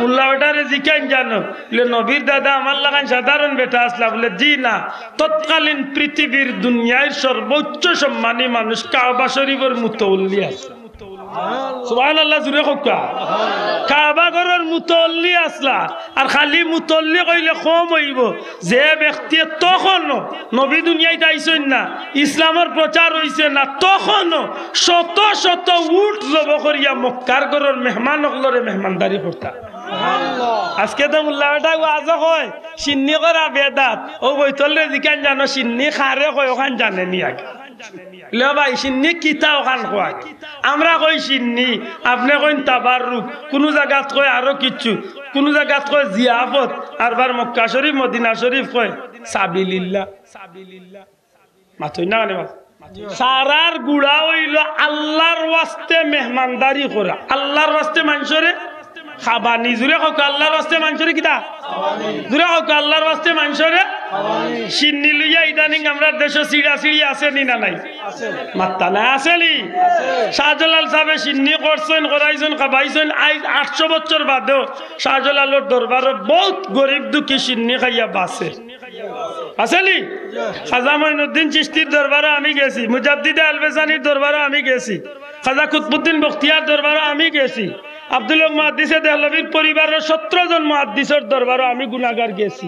উল্লা বেটারে জিকাইন জানো বলে নবীর দাদা আমার লাগান সাধারণ বেটা আসলা? বলে জি না, তৎকালীন পৃথিবীর দুনিয়ার সর্বোচ্চ সম্মানী মানুষ কাবা শরীফের মুতওয়াল্লি আছে। সুবহানাল্লাহ জুরে কোকা কাবা ঘরের মুতওয়াল্লি আসলা। আর খালি মুতওয়াল্লি কইলে কম হইব, যে ব্যক্তি তখনও নবী দুনিয়ায় আইছেন না, ইসলামের প্রচার হইছে না, তখনও শত শত উট জব করিয়া মক্কার ঘরের মেহমান হকলরে মেহমানদারি করতা। আজকে তো মুল্লা বেটা ওয়াজ কয় সিন্নি করা বেদাত, ও বইতলে জিকান জানো সিন্নি খারে কয় ওখান জানেনি আগে লে ভাই সিন্নি কিতা ওখান কয়? আমরা কই সিন্নি, আপনি কইন তাবাররুক, কোন জায়গাত কয় আরো কিছু, কোন জায়গাত কয় জিয়াফত, আরবার মক্কা শরীফ মদিনা শরীফ কয় সাবিলিল্লাহ। মাথই না কেন সারার গুড়া হইল আল্লাহর ওয়াস্তে মেহমানদারি করা, আল্লাহর ওয়াস্তে মানুষরে খাবানি। জুড়ে হোক আল্লাহর ওয়াস্তে মানুষরে কিতা, জুড়ে হোক আল্লাহর ওয়াস্তে মানুষরে সিন্নি লইয়া ইদানিং আমরা দেশে চিড়া চিড়ি আছে নি না নাই? মাত্তা না আসেনি? শাহজালাল সাহেব সিন্নি করছেন, করাইছেন, খাবাইছেন। আজ 800 বছর বাদেও শাহজালালের দরবারে বহুত গরিব দুঃখী সিন্নি খাইয়া বাসে আসেনি? খাজা মঈনুদ্দিন চিশতির দরবারে আমি গেছি, মুজাদ্দিদে আলবেসানির দরবারে আমি গেছি, খাজা কুতবুদ্দিন বখতিয়ার দরবারে আমি গেছি, আব্দুল হক মুহাদ্দিসে দেহলভির পরিবারের 17 জন মুহাদ্দিসের দরবারে আমি গুনাহগার গেছি।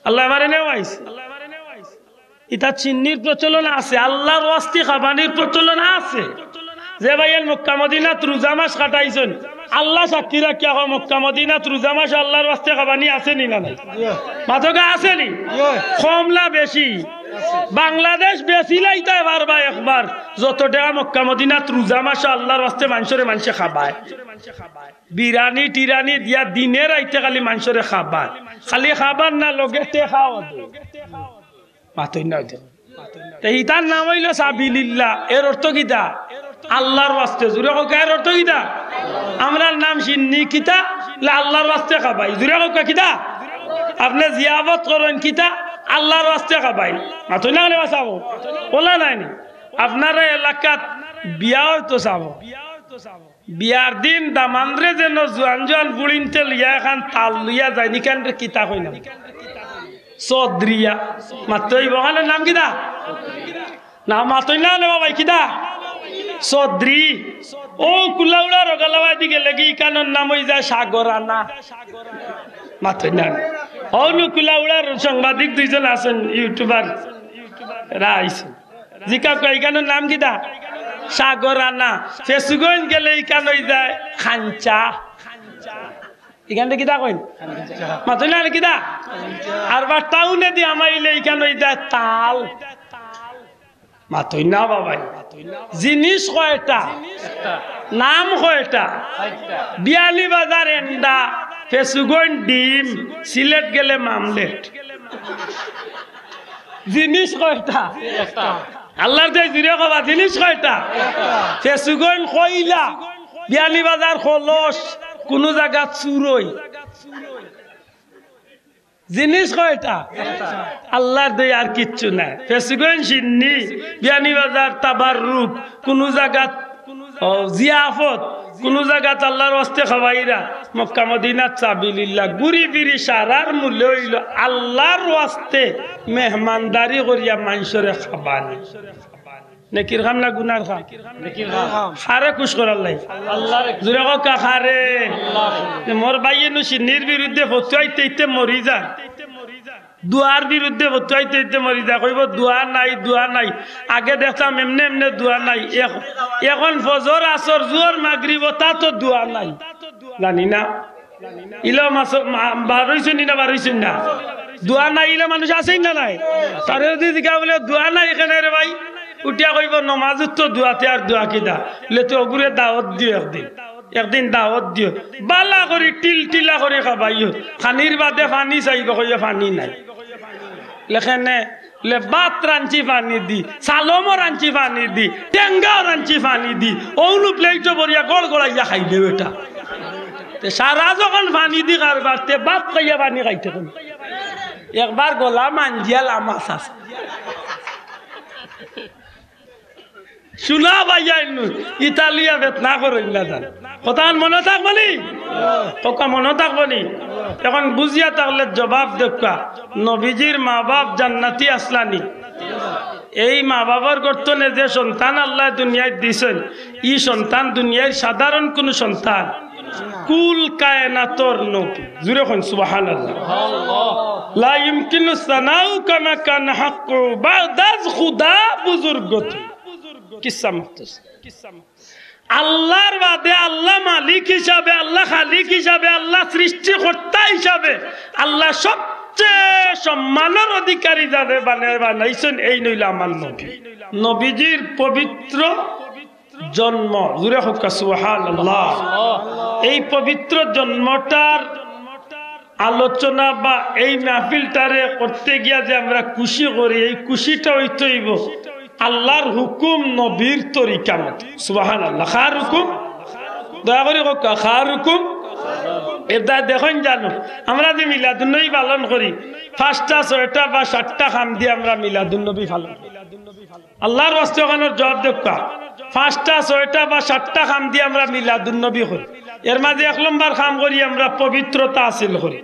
আল্লাহ আমারে নেওয়াইছে। এটা চিন্নির প্রচলন আছে, আল্লাহর ওয়াস্তে খাবানির প্রচলন আছে। যে ভাইয়ের মক্কা মদিনাত রোজা মাস কাটাইছেন, আল্লাহ সাক্ষী রাখিয়া হয় মক্কা মদিনাত রোজা মাস আল্লাহর ওয়াস্তে খাবানি আছে নি না নাই? মাথকা আছে নি? কমলা বেশি? বাংলাদেশ বেশি লাইতে পারবা একবার যত টাকা মক্কা মদিনাত রোজা মাস আল্লাহর ওয়াস্তে মানুষরে মানুষে খাবায়। বিরানি টিরানি দিয়া দিনে রাইতে খালি মানুষরে খাবার, খালি খাবার না লগে খাওয়া মাথই না। ইটার নাম হইল সাবিলিল্লাহ। এর অর্থ কিতা? আল্লাহর ওয়াস্তে জুরে কার অর্থ কিতা আমরার নাম সিন্নি কিতা আল্লাহর ওয়াস্তে খাবাই জুরে কিতা আপনি জিয়াবত করেন কিতা আল্লাহর ওয়াস্তে খাবাই মাথুই না গেলে বাঁচাবো বলা নাই আপনারা এলাকাত বিয়া হয়তো চাবো বিয়ার দিন দামান্দ্রে যেন জোয়ান জোয়ান বুড়িনতে লিয়া এখন তাল লইয়া যায় নিকান কিতা কই না চৌধুরিয়া মাত্রই বহানের নাম কিতা না মাতই না নে বাবাই কিতা চৌধুরী ও কুলাউড়া রগালাবাই দিকে লেগে ইকানোর নাম হয়ে যায় সাগরানা মাতই না অনু কুলাউড়ার সাংবাদিক দুইজন আছেন ইউটিউবার রাইছেন জিকা কয় ইকানোর নাম কিতা সাগরানা ফেসুগন গেলে ইকান হয়ে যায় খাঞ্চা এখান কিতা কইন মাতই না কিতা আর বা টাউনে দি আমাইলে ইকান হয়ে যায় তাল মাতই না বাবাই জিনিস কয়টা নাম কয়টা বিয়ালি বাজার এন্ডা ফেসুগন ডিম সিলেট গেলে মামলেট জিনিস কয়টা আল্লাহর যে জিরে কবা জিনিস কয়টা ফেসুগন কইলা বিয়ালি বাজার খলস কোন জায়গা চুরই জিনিস কয়টা আল্লাহর দই আর কিচ্ছু নাই ফেসুগন সিন্নি বিয়ানি বাজার তাবাররুক কোন জায়গা জিয়াফত কোন জায়গাত আল্লাহর ওয়াস্তে খাওয়াইরা মক্কা মদিনাত সাবিলিল্লাহ ঘুরি ফিরি সারার মূল্য হইল আল্লাহর ওয়াস্তে মেহমানদারি করিয়া মানুষরে খাবানি নেকির খাম না গুনার খাম খারে খুশ করার লাই জোরে কা খারে মোর ভাইয়ে নুসি নির বিরুদ্ধে ফতুয়াইতে মরি যা দুয়ার বিরুদ্ধে ফতুয়াইতে মরি যা কইব দুয়া নাই আগে দেখতাম এমনে এমনে দুয়া নাই এখন ফজর আসর জোর মাগরিব তা তো দুয়া নাই জানি না ইলা মাস বারইছেন না বারইছেন না দুয়া নাই ইলা মানুষ আছেই না নাই তারে যদি জিকা বলে দুয়া নাই এখানে রে ভাই উঠিয়া কইব নমাজত তো দুয়াতে আর দুয়া কিদা লে তো ওগুরে দাওয়াত দিও একদিন দাওয়াত দিও বালা করে টিলা করে খাবাইও খানির বাদে পানি চাইব কইয়া পানি নাই লেখেনে লে বাত রাঞ্চি পানি দি সালমো রাঞ্চি পানি দি টেঙ্গাও রাঞ্চি পানি দি ওনু প্লেটও বরিয়া গড় গড়াইয়া খাইলে বেটা তে সারা যখন পানি দি কারবার তে বাত খাইয়া পানি খাইতে কোন একবার গলা মানজিয়াল আমাস আছে শুনা ভাইয়া ইতালিয়া বেতনা করেন না জান কথা মনে থাকবনি কথা মনে থাকবনি এখন বুঝিয়া তাহলে জবাব দেখা নবীজির মা বাপ জান্নাতি আসলানি এই মা বাবার গর্তনে যে সন্তান আল্লাহ দুনিয়ায় দিয়েছেন ই সন্তান দুনিয়ায় সাধারণ কোন সন্তান কুল কায়নাতর নবী জুরে কোন সুবহানাল্লাহ লা ইমকিনু সানাউ কামা কান হাক্কু বাদাজ খুদা বুজুর্গত কিসা মুখতাস আল্লাহর বাদে আল্লাহ মালিক হিসাবে আল্লাহ খালিক হিসাবে আল্লাহ সৃষ্টিকর্তা হিসাবে আল্লাহ সবচেয়ে সম্মানের অধিকারী যাবে বানাইছেন এই নইল আমার নবী নবীজির পবিত্র জন্ম জুরে হোক সুবহানাল্লাহ এই পবিত্র জন্মটার আলোচনা বা এই মাহফিলটারে করতে গিয়া যে আমরা খুশি করি এই খুশিটা হইতেইব আল্লাহর হুকুম নবীর তরিকা মত সুবহানাল্লাহ খার হুকুম দয়া করে খার হুকুম এটা দেখুন জানো আমরা যে মিলাদুন্নবী পালন করি 5টা 6টা বা 7টা খাম দিয়ে আমরা মিলাদুন্নবী পালন আল্লাহর ওয়াস্তে ওখানের জবাব দেখা 5টা 6টা বা 7টা খাম দিয়ে আমরা মিলাদুন্নবী করি এর মাঝে 1 নম্বর খাম করি আমরা পবিত্রতা হাসিল করি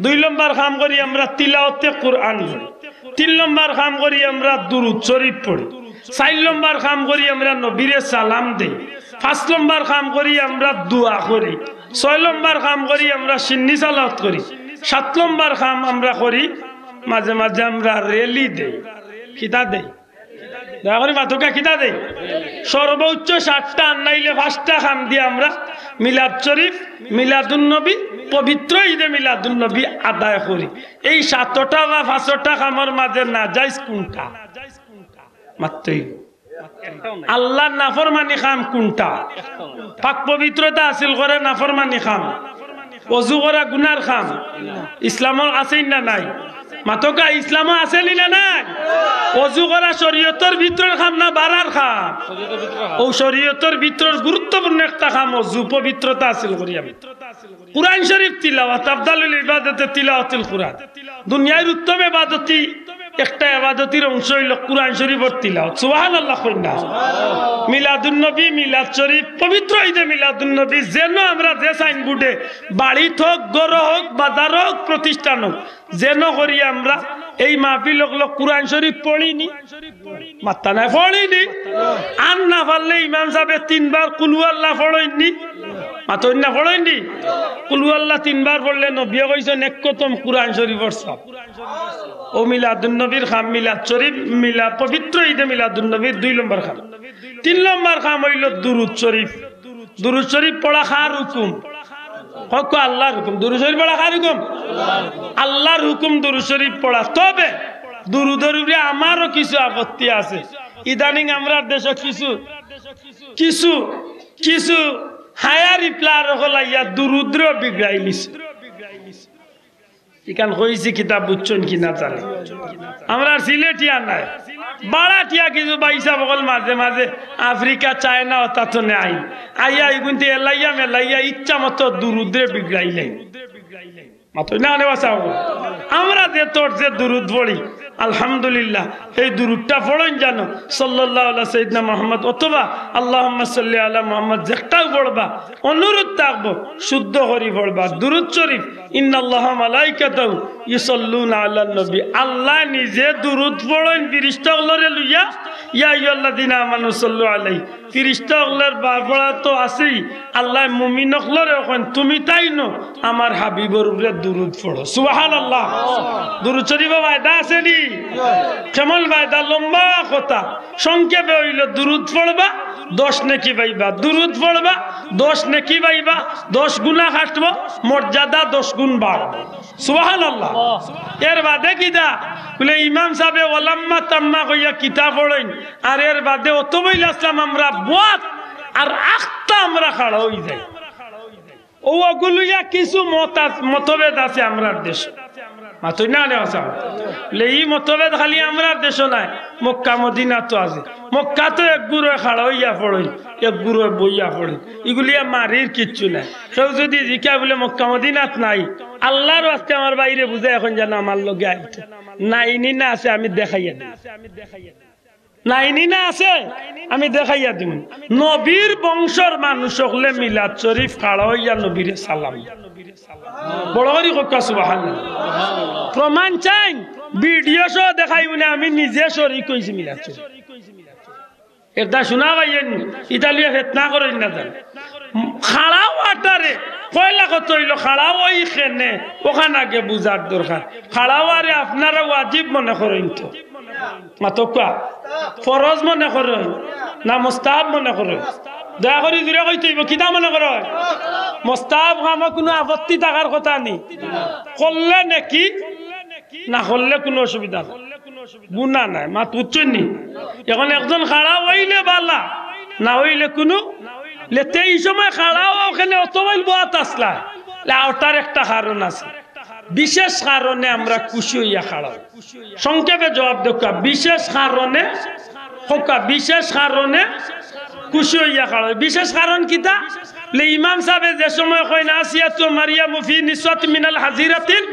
2 নম্বর খাম করি আমরা তিলাওয়াতে কুরআন করি 3 নম্বর কাম করি আমরা দুরূদ শরীফ পড়ি 4 নম্বর কাম করি আমরা নবীরে সালাম দেই 5 নম্বর কাম করি আমরা দোয়া করি 6 নম্বর কাম করি আমরা সিন্নি সালাত করি 7 নম্বর কাম আমরা করি মাঝে মাঝে আমরা রেলি দেই কিতা দেই দয়া করে মাতকা কিতা দেই সর্বোচ্চ 7টা আনাইলে 5টা কাম দিয়ে আমরা মিলাদ শরীফ মিলাদুন নবী পবিত্র ঈদে মিলাদুন নবী আদায় করি এই 7টা বা 5টা কামের মাঝে না যাইজ কোনটা মাত্রই আল্লাহ নাফরমানি খাম কোনটা পাক পবিত্রতা হাসিল করে নাফরমানি খাম ওযু করা গুনার খাম ইসলামের আছে না নাই মাতকা ইসলামও আছে না নাই ওযু করা শরীয়তের ভিতরের কাম না বাড়ার কাম ও শরীয়তের ভিতর গুরুত্বপূর্ণ একটা কাম ওযু পবিত্রতা হাসিল করিয়া কুরআন শরীফ তিলাওয়াত আফদালুল ইবাদতে তিলাওয়াতুল কুরআন দুনিয়ার উত্তম ইবাদতি একটা ইবাদতির অংশ হইল কুরআন শরীফের তিলাওয়াত সুবহানাল্লাহ কইনা মিলাদুন নবী মিলাদ শরীফ পবিত্র ঈদে মিলাদুন নবী যেন আমরা যে সাইনবোর্ডে বাড়ি হোক ঘর হোক বাজার হোক প্রতিষ্ঠান হোক যেন করি আমরা এই মাহফিল হলো কুরআন শরীফ পড়িনি মাত্তা না পড়িনি আর না পারলে ইমাম সাহেব তিনবার কুল আল্লাহ পড়েননি মাতন না পড়েননি কুল আল্লাহ তিনবার পড়লে নবী কইছেন এক কতম কুরআন শরীফের সব ও মিলাদুন নবীর খাম মিলাদ শরীফ মিলাদ পবিত্র ঈদে মিলাদুন নবীর 2 নম্বর খাম 3 নম্বর খাম হইল দুরূদ শরীফ পড়া খার হুকুম হক আল্লাহর হুকুম দুরূদ শরীফ পড়া খার হুকুম আল্লাহর হুকুম দুরূদ শরীফ পড়া তবে দুরূদের উপরে আমারও কিছু আপত্তি আছে ইদানিং আমরা দেশে কিছু হায়ার প্লার হলাইয়া দুরূদ্র বিগড়াইলিছে ইকান কইছি কিতাব বুঝছেন কি না জানি আমরা সিলেটিয়া নাই বাড়াটিয়া কিছু বাইসা বগল মাঝে মাঝে আফ্রিকা চায়না ওটা তো নাই আইয়া ইগুনতে এলাইয়া মেলাইয়া ইচ্ছা মতো দুরুদ্রে বিগড়াইলেন মাত্র না নেওয়া আমরা যে তোর যে দুরুদ পড়ি আলহামদুলিল্লাহ এই দুরুদটা পড়েন জানো সাল্লাল্লাহু আলা সাইয়্যিদিনা মুহাম্মদ অথবা আল্লাহুম্মা সাল্লি আলা মুহাম্মদ যেটাও পড়বা অনুরোধ থাকবো শুদ্ধ করে পড়বা দুরুদ শরীফ ইন্নাল্লাহা মালাইকাতাহু ইউসাল্লুনা আলান নবী আল্লাহ নিজে দুরুদ পড়েন ফেরেশতাগুলোরে লইয়া ইয়া আইয়ুহাল্লাযিনা আমানু সাল্লু আলাইহি ফেরেশতাগুলোর বাপড়া তো আছেই আল্লাহ মুমিনগুলোরে কন তুমি তাই ন আমার হাবিবের উপরে দুরুদ পড়ো সুবহানাল্লাহ দুরুদ শরীফে ওয়াদা আছে নি কেমন ওয়াদা লম্বা কথা সংক্ষেপে হইল দুরুদ পড়বা 10 নেকি পাইবা দুরুদ পড়বা 10 নেকি পাইবা 10 গুনাহ কাটবো মর্যাদা 10 গুণ বাড়বে সুবহানাল্লাহ এর বাদে কিদা বলে ইমাম সাহেব ওয়ালাম্মা তাম্মা কইয়া কিতাব পড়েন আর এর বাদে অত বইলাম আমরা বুয়াত আর আখতা আমরা খাড়া হই যাই ওগুলিয়া কিছু মতভেদ আছে আমরার দেশে মাতই না এই মতভেদ খালি আমরার দেশ নাই মক্কা মদিনা তো আছে মক্কা তো এক গুড়ে খাড়া হইয়া পড়েন এক গুড়ে বইয়া পড়েন এগুলিয়া মারির কিচ্ছু নাই কেউ যদি জিকা বলে মক্কা মদিনাত নাই আল্লাহর আজকে আমার বাইরে বুঝে এখন যেন আমার লগে আইতে নাইনি না আছে আমি দেখাইয়া দিই নাইনি না আছে আমি দেখাইয়া দিম নবীর বংশর মানুষ হলে মিলাদ শরীফ খাড়া হইয়া নবীরে সালাম বড় করে কথা সুবহানাল্লাহ প্রমাণ চাই ভিডিও সহ দেখাইব না আমি নিজে শরীক কইছি মিলাদ শরীফ এটা শোনা পাইয়েন ইতালিয়া ফেতনা করেন না জান খাড়া ওয়াটারে কয়লা কত হইল খাড়া ওই খেনে ওখানে আগে বুঝার দরকার খাড়া ওয়ারে আপনারা ওয়াজিব মনে করেন তো মাতকা ফরজ মনে করেন না মুস্তাহাব মনে করেন দয়া করে দূরে কইতে হইব কিতা মনে করেন মুস্তাহাব কামে কোনো আপত্তি থাকার কথা নেই করলে নাকি না করলে কোনো অসুবিধা নেই গুনাহ নাই মাত বুঝছেন নি এখন একজন খাড়া হইলে বালা না হইলে কোনো লেতে এই সময় খাড়া ওখানে অতমাইল বাত আসলা ওটার একটা কারণ আছে বিশেষ কারণে আমরা খুশি হইয়া খাড়া সংক্ষেপে জবাব দেখা বিশেষ কারণে খুশি হইয়া খাড়া বিশেষ কারণ কিতা ইমাম সাহেব যে সময় কয় নাসিয়াতু মারইয়াম ফি নিসাত মিনাল হাজিরাতিল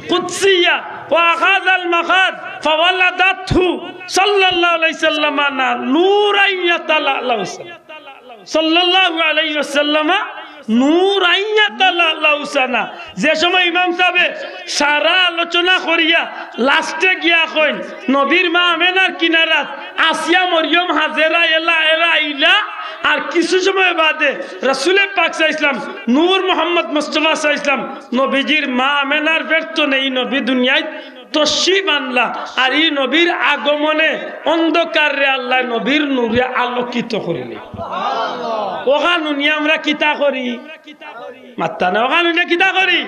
কুদসিয়া ওয়া আখাযাল মাখাদ ফাওয়ালাদাতহু সাল্লাল্লাহু আলাইহি সাল্লাম নূরাইয়াতাল্লাহু সাল্লাল্লাহু আলাইহি ওয়াসাল্লাম নূরাইয়াতাল্লাহুসানা যে সময় ইমাম সাহেব সারা আলোচনা করিয়া লাস্টে গিয়া কইন নবীর মা আমেনার কিনারাত আসিয়া মরিয়ম হাজেরা এলা আইলা আর কিছু সময় বাদে রাসূল পাক সাল্লাল্লাহু আলাইহি ওয়াসাল্লাম নূর মুহাম্মদ মুস্তাফা সাল্লাল্লাহু আলাইহি ওয়াসাল্লাম নবীজির মা আমেনার ব্যর্থ নেই নবী দুনিয়ায় তশরিফ আনলা আর এই নবীর আগমনে অন্ধকারে আল্লাহ নবীর নূরে আলোকিত করিলেন ওখানে আমরা কিতা করি মাত্তা না ওখানে কিতা করি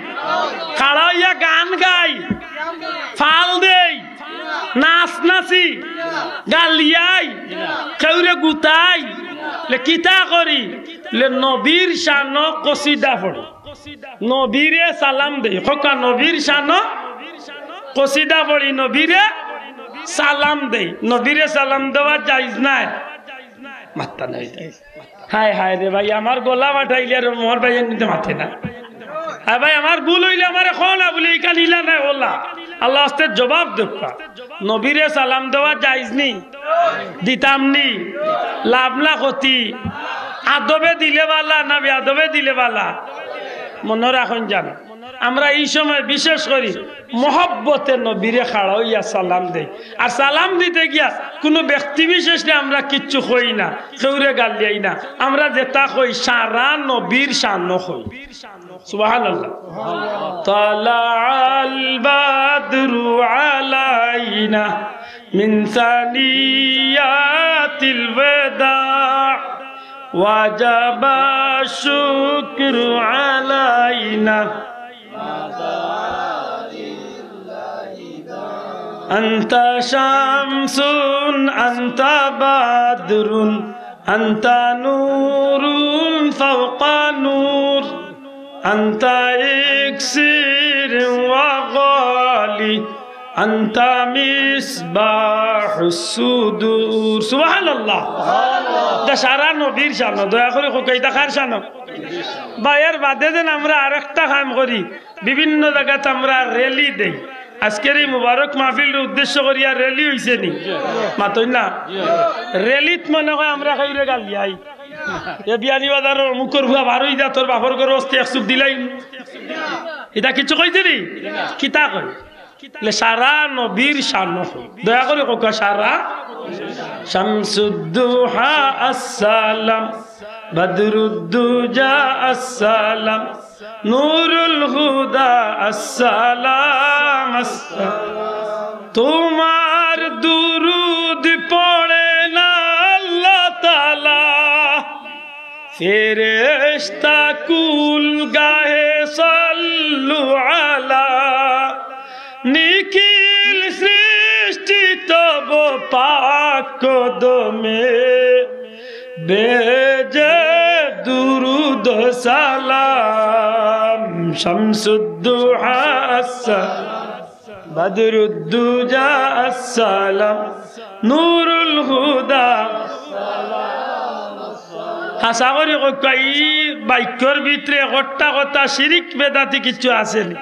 খাড়া হইয়া গান গাই ফাল দেই নাচ নাচি গালিয়াই কেউরে গুতাই লে কিতা করি লে নবীর শান কসিদা পড়ি নবীরে সালাম দেই খোকা নবীর শান কসিদা পড়ি নবীরে সালাম দেই নবীরে সালাম দেওয়া জায়েজ নাই মাত্তা নাই হায় হায় রে ভাই আমার গলা মাঠাইলে আর মোর ভাই নিতে মাথে না হ্যাঁ ভাই আমার ভুল হইলে আমার এখন না বলে এই কালিলা নাই ওলা আল্লাহ আস্তে জবাব দেবা নবীরে সালাম দেওয়া জায়েজ নি দিতাম নি লাভ না ক্ষতি আদবে দিলে বালা না বেআদবে দিলে বালা মনে রাখুন জান আমরা এই সময় বিশেষ করি মহব্বতে নবীরে খাড়া হইয়া সালাম দেই আর সালাম দিতে গিয়া কোনো ব্যক্তি বিশেষে আমরা কিচ্ছু কই না কেউরে গালিয়াই না আমরা যেটা কই সারা নবীর শান কই সুবহানাল্লাহ তালাল বাদরু আলাইনা মিন সানিয়াতিল ওয়াদা ওয়াজাবা শুকরু আলাইনা أنت شمس أنت بدر أنت نور فوق نور أنت إكسير وغالي أنت مصباح الصدور سبحان الله ده সারা নবীর শান দয়া করে কইতা কার শান বাইর বাদে দেন আমরা আরেকটা কাম করি বিভিন্ন জায়গাতে আমরা র্যালি দেই আজকের এই মুবারক মাহফিলের উদ্দেশ্য করিয়া র্যালি হইছে নি মাতই না র্যালিত মনে হয় আমরা কইরে গালিয়াই এ বিয়ানি বাজার মুখর ভুয়া ভারই যা তোর বাপর করে অস্তি একসুপ দিলাই এটা কিছু কইতে নি কিতা কই সারা নবীর শান দয়া করে কোকা সারা শামসুদ্দুহা আসসালাম বদরুদ্দুজা আসসালাম নূরুল হুদা আসসালাম তোমার দুরুদ পড়ে না আল্লাহ তাআলা ফেরেশতা কুল গাহে সাল্লু আলা নিখিল সৃষ্টি তব পাক কদমে বেজে দুরুদ সালাম শামসুদ্দুহা বদরুদ্দুজা আসসালাম নূরুল হুদা হাসা করি কই বাক্যর ভিতরে একটা কথা শিরিক বেদাতি কিছু আছে না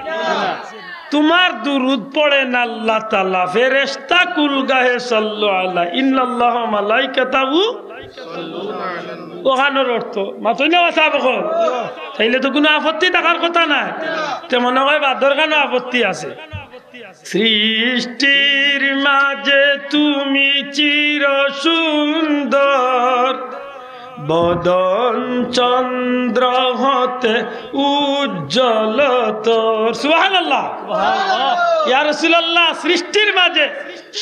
তোমার দুরুদ পড়ে না আল্লাহ তাআলা ফেরেশতা কুল গাহে সাল্লু আলা ইন্নাল্লাহা মালাইকাতাহু ওখানোর অর্থ মাতই না কথা বকো তাইলে তো কোনো আপত্তি থাকার কথা নাই তে মনে হয় বাদর কেন আপত্তি আছে সৃষ্টির মাঝে তুমি চির সুন্দর বদন চন্দ্র হতে উজ্জ্বল তোর সুবহানাল্লাহ ইয়া রাসূলুল্লাহ সৃষ্টির মাঝে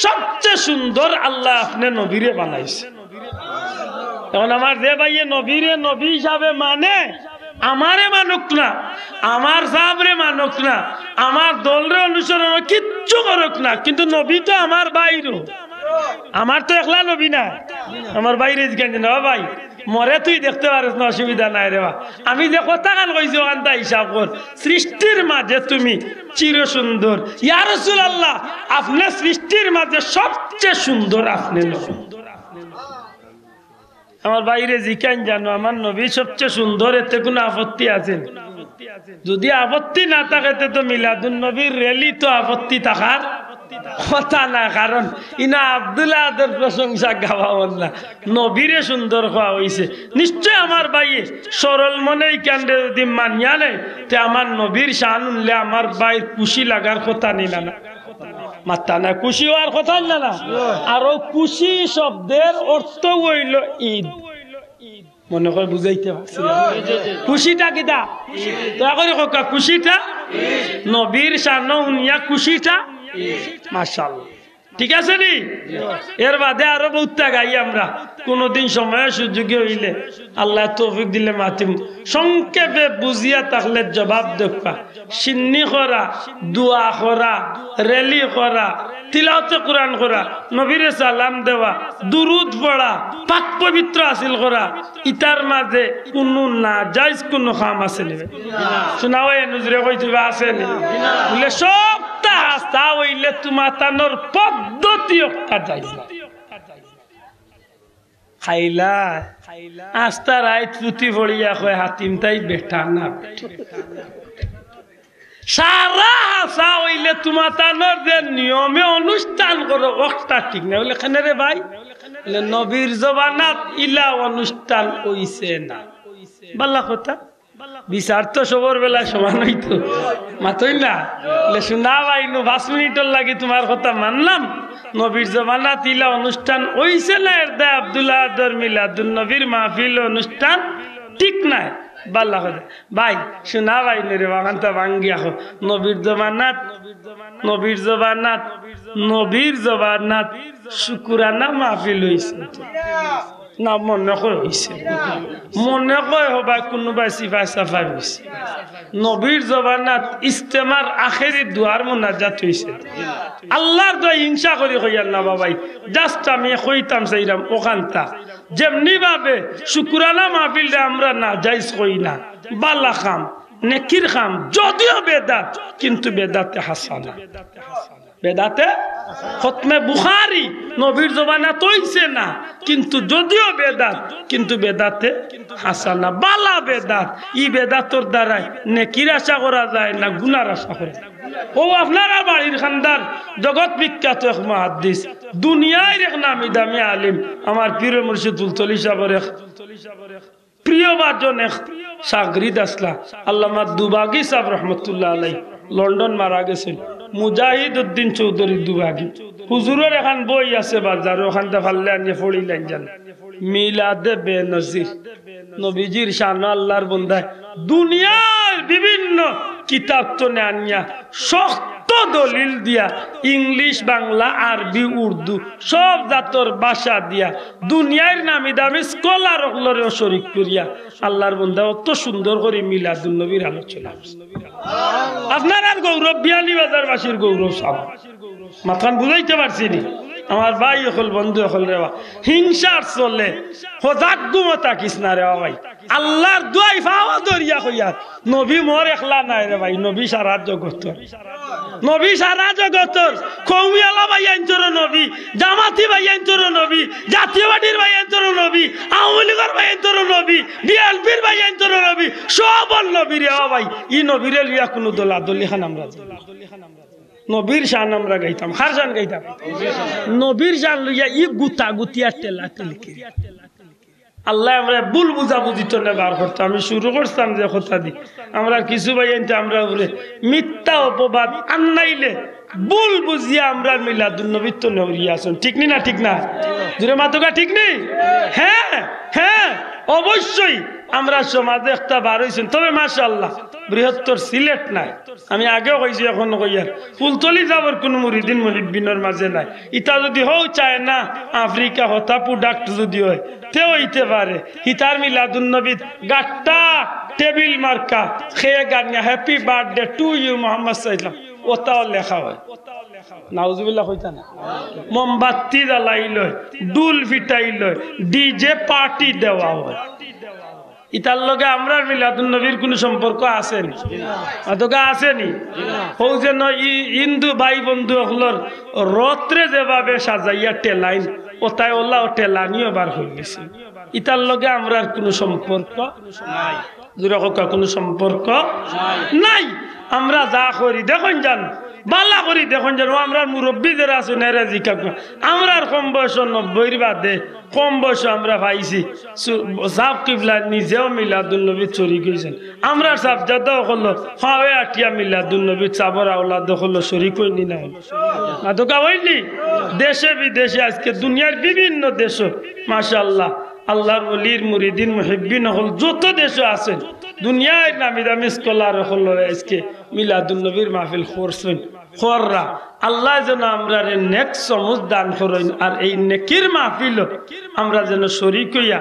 সবচেয়ে সুন্দর আল্লাহ আপনি নবীরে বানাইছে এখন আমার যে ভাইয়ে নবীরে নবী হিসাবে মানে আমারে মানুক না আমার সাহাবরে মানুক না আমার দলরে অনুসরণ কিচ্ছু করুক না কিন্তু নবী তো আমার বাইরও আমার তো একলা নবী না আমার বাইরে কেন না ভাই মরে তুই দেখতে পারিস না অসুবিধা নাই রে আমি যে কথা গান কইছি ওখানটা হিসাব কর সৃষ্টির মাঝে তুমি চির সুন্দর ইয়া রাসূলুল্লাহ আপনি সৃষ্টির মাঝে সবচেয়ে সুন্দর আপনি আমার বাইরে জিকান জানো আমার নবী সবচেয়ে সুন্দর এতে কোনো আপত্তি আছে যদি আপত্তি না থাকে তো মিলাদুন নবীর র্যালি তো আপত্তি থাকার কথা না কারণ ইনা আব্দুল্লাহর প্রশংসা গাওয়া না নবীরে সুন্দর হওয়া হয়েছে নিশ্চয় আমার ভাইয়ে সরল মনেই কাণ্ডে যদি মানিয়া নেই তে আমার নবীর শান উনলে আমার ভাইয়ের খুশি লাগার কথা নিলা না মাত্তা না খুশি হওয়ার কথা না না আর খুশি শব্দের অর্থ হইল ঈদ মনে করে বুঝাইতে পারছি খুশিটা কিটা দয়া করে কোকা খুশিটা নবীর শান উনিয়া খুশিটা মাশাআল্লাহ ঠিক আছে নি এর বাদে আরো বহুত গাই আমরা কোনদিন সময় সুযোগ হইলে আল্লাহ তৌফিক দিলে মাতিম সংক্ষেপে বুঝিয়া থাকলে জবাব দেবা সিন্নি করা দোয়া করা র্যালি করা তিলাওয়াতে কোরআন করা নবীরে সালাম দেওয়া দুরুদ পড়া পাক পবিত্র হাসিল করা ইতার মাঝে কোনো না জায়েজ কোনো কাম আছে নি শোনাও এ নজরে কইতে আছে নি বলে সবটা হাসা হইলে তোমার তানোর পদ্ধতি একটা যাইলা খাইলা আস্তা রাইত পুঁতি ভরিয়া কয় হাতিম তাই বেটা না সারা হাসা হইলে তোমার তানোর যে নিয়মে অনুষ্ঠান করো ওটা ঠিক না বলে এখানে রে ভাই নবীর জবানাত ইলা অনুষ্ঠান হইছে না বাল্লা কথা বিচার তো সবর বেলা সমান হইতো মাতই না শোনা ভাইনু 5 মিনিটের লাগে তোমার কথা মানলাম নবীর জবানাত ইলা অনুষ্ঠান হইছে না এর দা আব্দুল্লাহ আদর মিলাদুন নবীর মাহফিল অনুষ্ঠান ঠিক নাই বাল্লা কথা ভাই শোনা ভাইনু রে বাগানটা ভাঙ্গিয়া হো নবীর জবানাত শুকুরানা মাহফিল হইছে না মনে হয়েছে মনে কয় হবা কোনোবাই সিফাই সাফাই হয়েছে নবীর জবানাত ইস্তেমার আখেরি দুয়ার মোনাজাত হয়েছে আল্লাহর দোয়া হিংসা করি কইয়ার না বাবাই জাস্ট আমি কইতাম চাইরাম ওখানটা যেমনি ভাবে শুকুরানা মাহফিলটা আমরা না যাইজ কই না বালা খাম নেকির খাম যদিও বেদাত কিন্তু বেদাতে হাসানা বেদাতে খতমে বুখারী নবীর জবানাত হইছে না কিন্তু যদিও বেদাত কিন্তু বেদাতে হাসানা বালা বেদাত ই বেদাতর দ্বারাই নেকির আশা করা যায় না গুনার আশা করা ও আপনারা বাড়ির খানদার জগৎ বিখ্যাত এক মুহাদ্দিস দুনিয়ার এক নামি দামি আলিম আমার পীর মুর্শিদ তুলতলি সাহেবের এক প্রিয় বাজন এক শাগরিদ আসলা আল্লামা দুবাগি সাহেব রহমতুল্লাহ আলাইহি লন্ডন মারা গেছেন মুজাহিদ উদ্দিন চৌধুরী দুবাগি হুজুরের এখন বই আছে বাজার ওখানটা ফাললে আনিয়ে পড়িলেন জান মিলাদে বেনজির নবীজির শান আল্লাহর বন্দায় দুনিয়ার বিভিন্ন কিতাব তো আনিয়া শক্ত দলিল দিয়া ইংলিশ বাংলা আরবি উর্দু সব জাতর ভাষা দিয়া দুনিয়ার নামি দামি স্কলার হলরেও শরীক করিয়া আল্লাহর বন্দা অত সুন্দর করে মিলাদুন নবীর আলোচনা আপনার আর গৌরব বিয়ানীবাজারবাসীর গৌরব সাব মাথান বুঝাইতে পারছি নি আমার ভাই হল বন্ধু হল রেবা হিংসার চলে হজাক গুমতা কিসনা রেবা ভাই আল্লাহর দোয়াই ফাওয়া দরিয়া কইয়া নবী মোর একলা নাই রে ভাই নবী সারা জগতর নবী সারা জগতর কৌমিয়ালা ভাই আইন্তর নবী জামাতি ভাই আইন্তর নবী জাতীয়বাদীর ভাই আইন্তর নবী আওয়ামী লীগের ভাই আইন্তর নবী বিএনপির ভাই আইন্তর নবী সব নবী রে ভাই ই নবীরে লিয়া কোনো দলাদলি খান আমরা নবীর শান আমরা গাইতাম হার শান গাইতাম নবীর শান লইয়া ই গুতা গুতিয়া টেলা টেলিকে আল্লাহ আমরা ভুল বুঝাবুঝি তো নেবার করতাম আমি শুরু করতাম যে কথা দি আমরা কিছু ভাই আনতে আমরা উপরে মিথ্যা অপবাদ আনাইলে ভুল বুঝিয়া আমরা মিলাদুন নবীর তো নবী আসুন ঠিক নি না ঠিক না জুড়ে মাতকা ঠিক নেই হ্যাঁ হ্যাঁ অবশ্যই আমরা সমাজে একটা বার হয়েছেন তবে মাশাআল্লাহ বৃহত্তর সিলেট নাই আমি আগেও কইছি এখন কইয়ার ফুলতলি যাবার কোন মুরিদিন মুহিব্বিনের মাঝে নাই ইটা যদি হও চায় না আফ্রিকা হতা প্রোডাক্ট যদি হয় তেও হইতে পারে হিতার মিলাদুন নবী গাট্টা টেবিল মার্কা খেয়ে গানিয়া happy birthday to you Mohammad সাল্লাল্লাহু ওটাও লেখা হয় নাউজুবিল্লাহ কইতা না মোমবাতি জ্বালাইল ডুল ফিটাইল ডিজে পার্টি দেওয়া হয় ইতার লগে আমরা মিলাদুন নবীর কোন সম্পর্ক আছে নি অতকা আছে নি হৌ যে হিন্দু ভাই বন্ধু হলর রত্রে যেভাবে সাজাইয়া টেলাইন ওটাই ওলা ও টেলানিও বার হয়ে গেছে ইতার লগে আমরা কোন সম্পর্ক নাই জোরে কথা কোনো সম্পর্ক নাই আমরা যা করি দেখুন জান বালা করি দেখুন জানো আমরা মুরব্বী যারা আছো নেরা জিকা আমরা কম বয়স 90 বাদে কম বয়স আমরা পাইছি সাব কিবলা নিজেও মিলাদুন নবী চুরি গেছেন আমরা সাব জাদা হলো হাওয়ে আটিয়া মিলাদুন নবী চাবর আওলাদ হলো শরীক হইনি না আদকা হইনি দেশে বিদেশে আজকে দুনিয়ার বিভিন্ন দেশ মাশাআল্লাহ আল্লাহর ওলির মুরিদিন মুহিব্বিন হল যত দেশ আছেন দুনিয়ার নামি দামি স্কলার হল আজকে মিলাদুন নবীর মাহফিল করছেন খররা আল্লাহ যেন আমরা নেক সমুজ দান করেন আর এই নেকির মাহফিল আমরা যেন শরীক হইয়া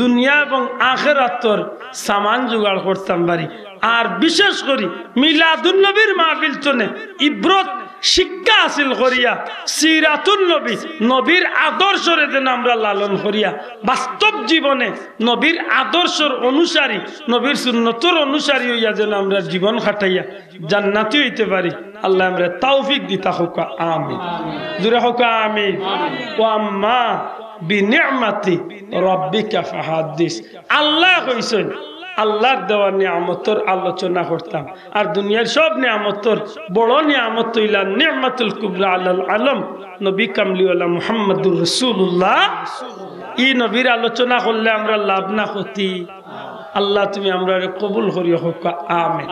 দুনিয়া এবং আখিরাতর সামান জোগাড় করতাম পারি আর বিশেষ করে মিলাদুন নবীর মাহফিল চনে ইব্রত শিক্ষা হাসিল করিয়া সিরাতুল নবী নবীর আদর্শরে যেন আমরা লালন করিয়া বাস্তব জীবনে নবীর আদর্শর অনুসারী নবীর সুন্নতর অনুসারী হইয়া যেন আমরা জীবন কাটাইয়া জান্নাতি হইতে পারি আল্লাহ আমরা তৌফিক দিতা হোক আমিন জুরে হোক আমিন ওয়া আম্মা বিনিআমাতি রাব্বিকা ফাহাদ্দিস আল্লাহ কইছেন আল্লাহর দেওয়া নিয়ামতের আলোচনা করতাম আর দুনিয়ার সব নিয়ামতের বড় নিয়ামত হইলা নিয়ামতুল কুবরা আলাল আলম নবী কামলিওয়ালা মুহাম্মদুর রাসূলুল্লাহ এই নবীর আলোচনা করলে আমরা লাভ না ক্ষতি আল্লাহ তুমি আমরা কবুল করিও হোক আমিন।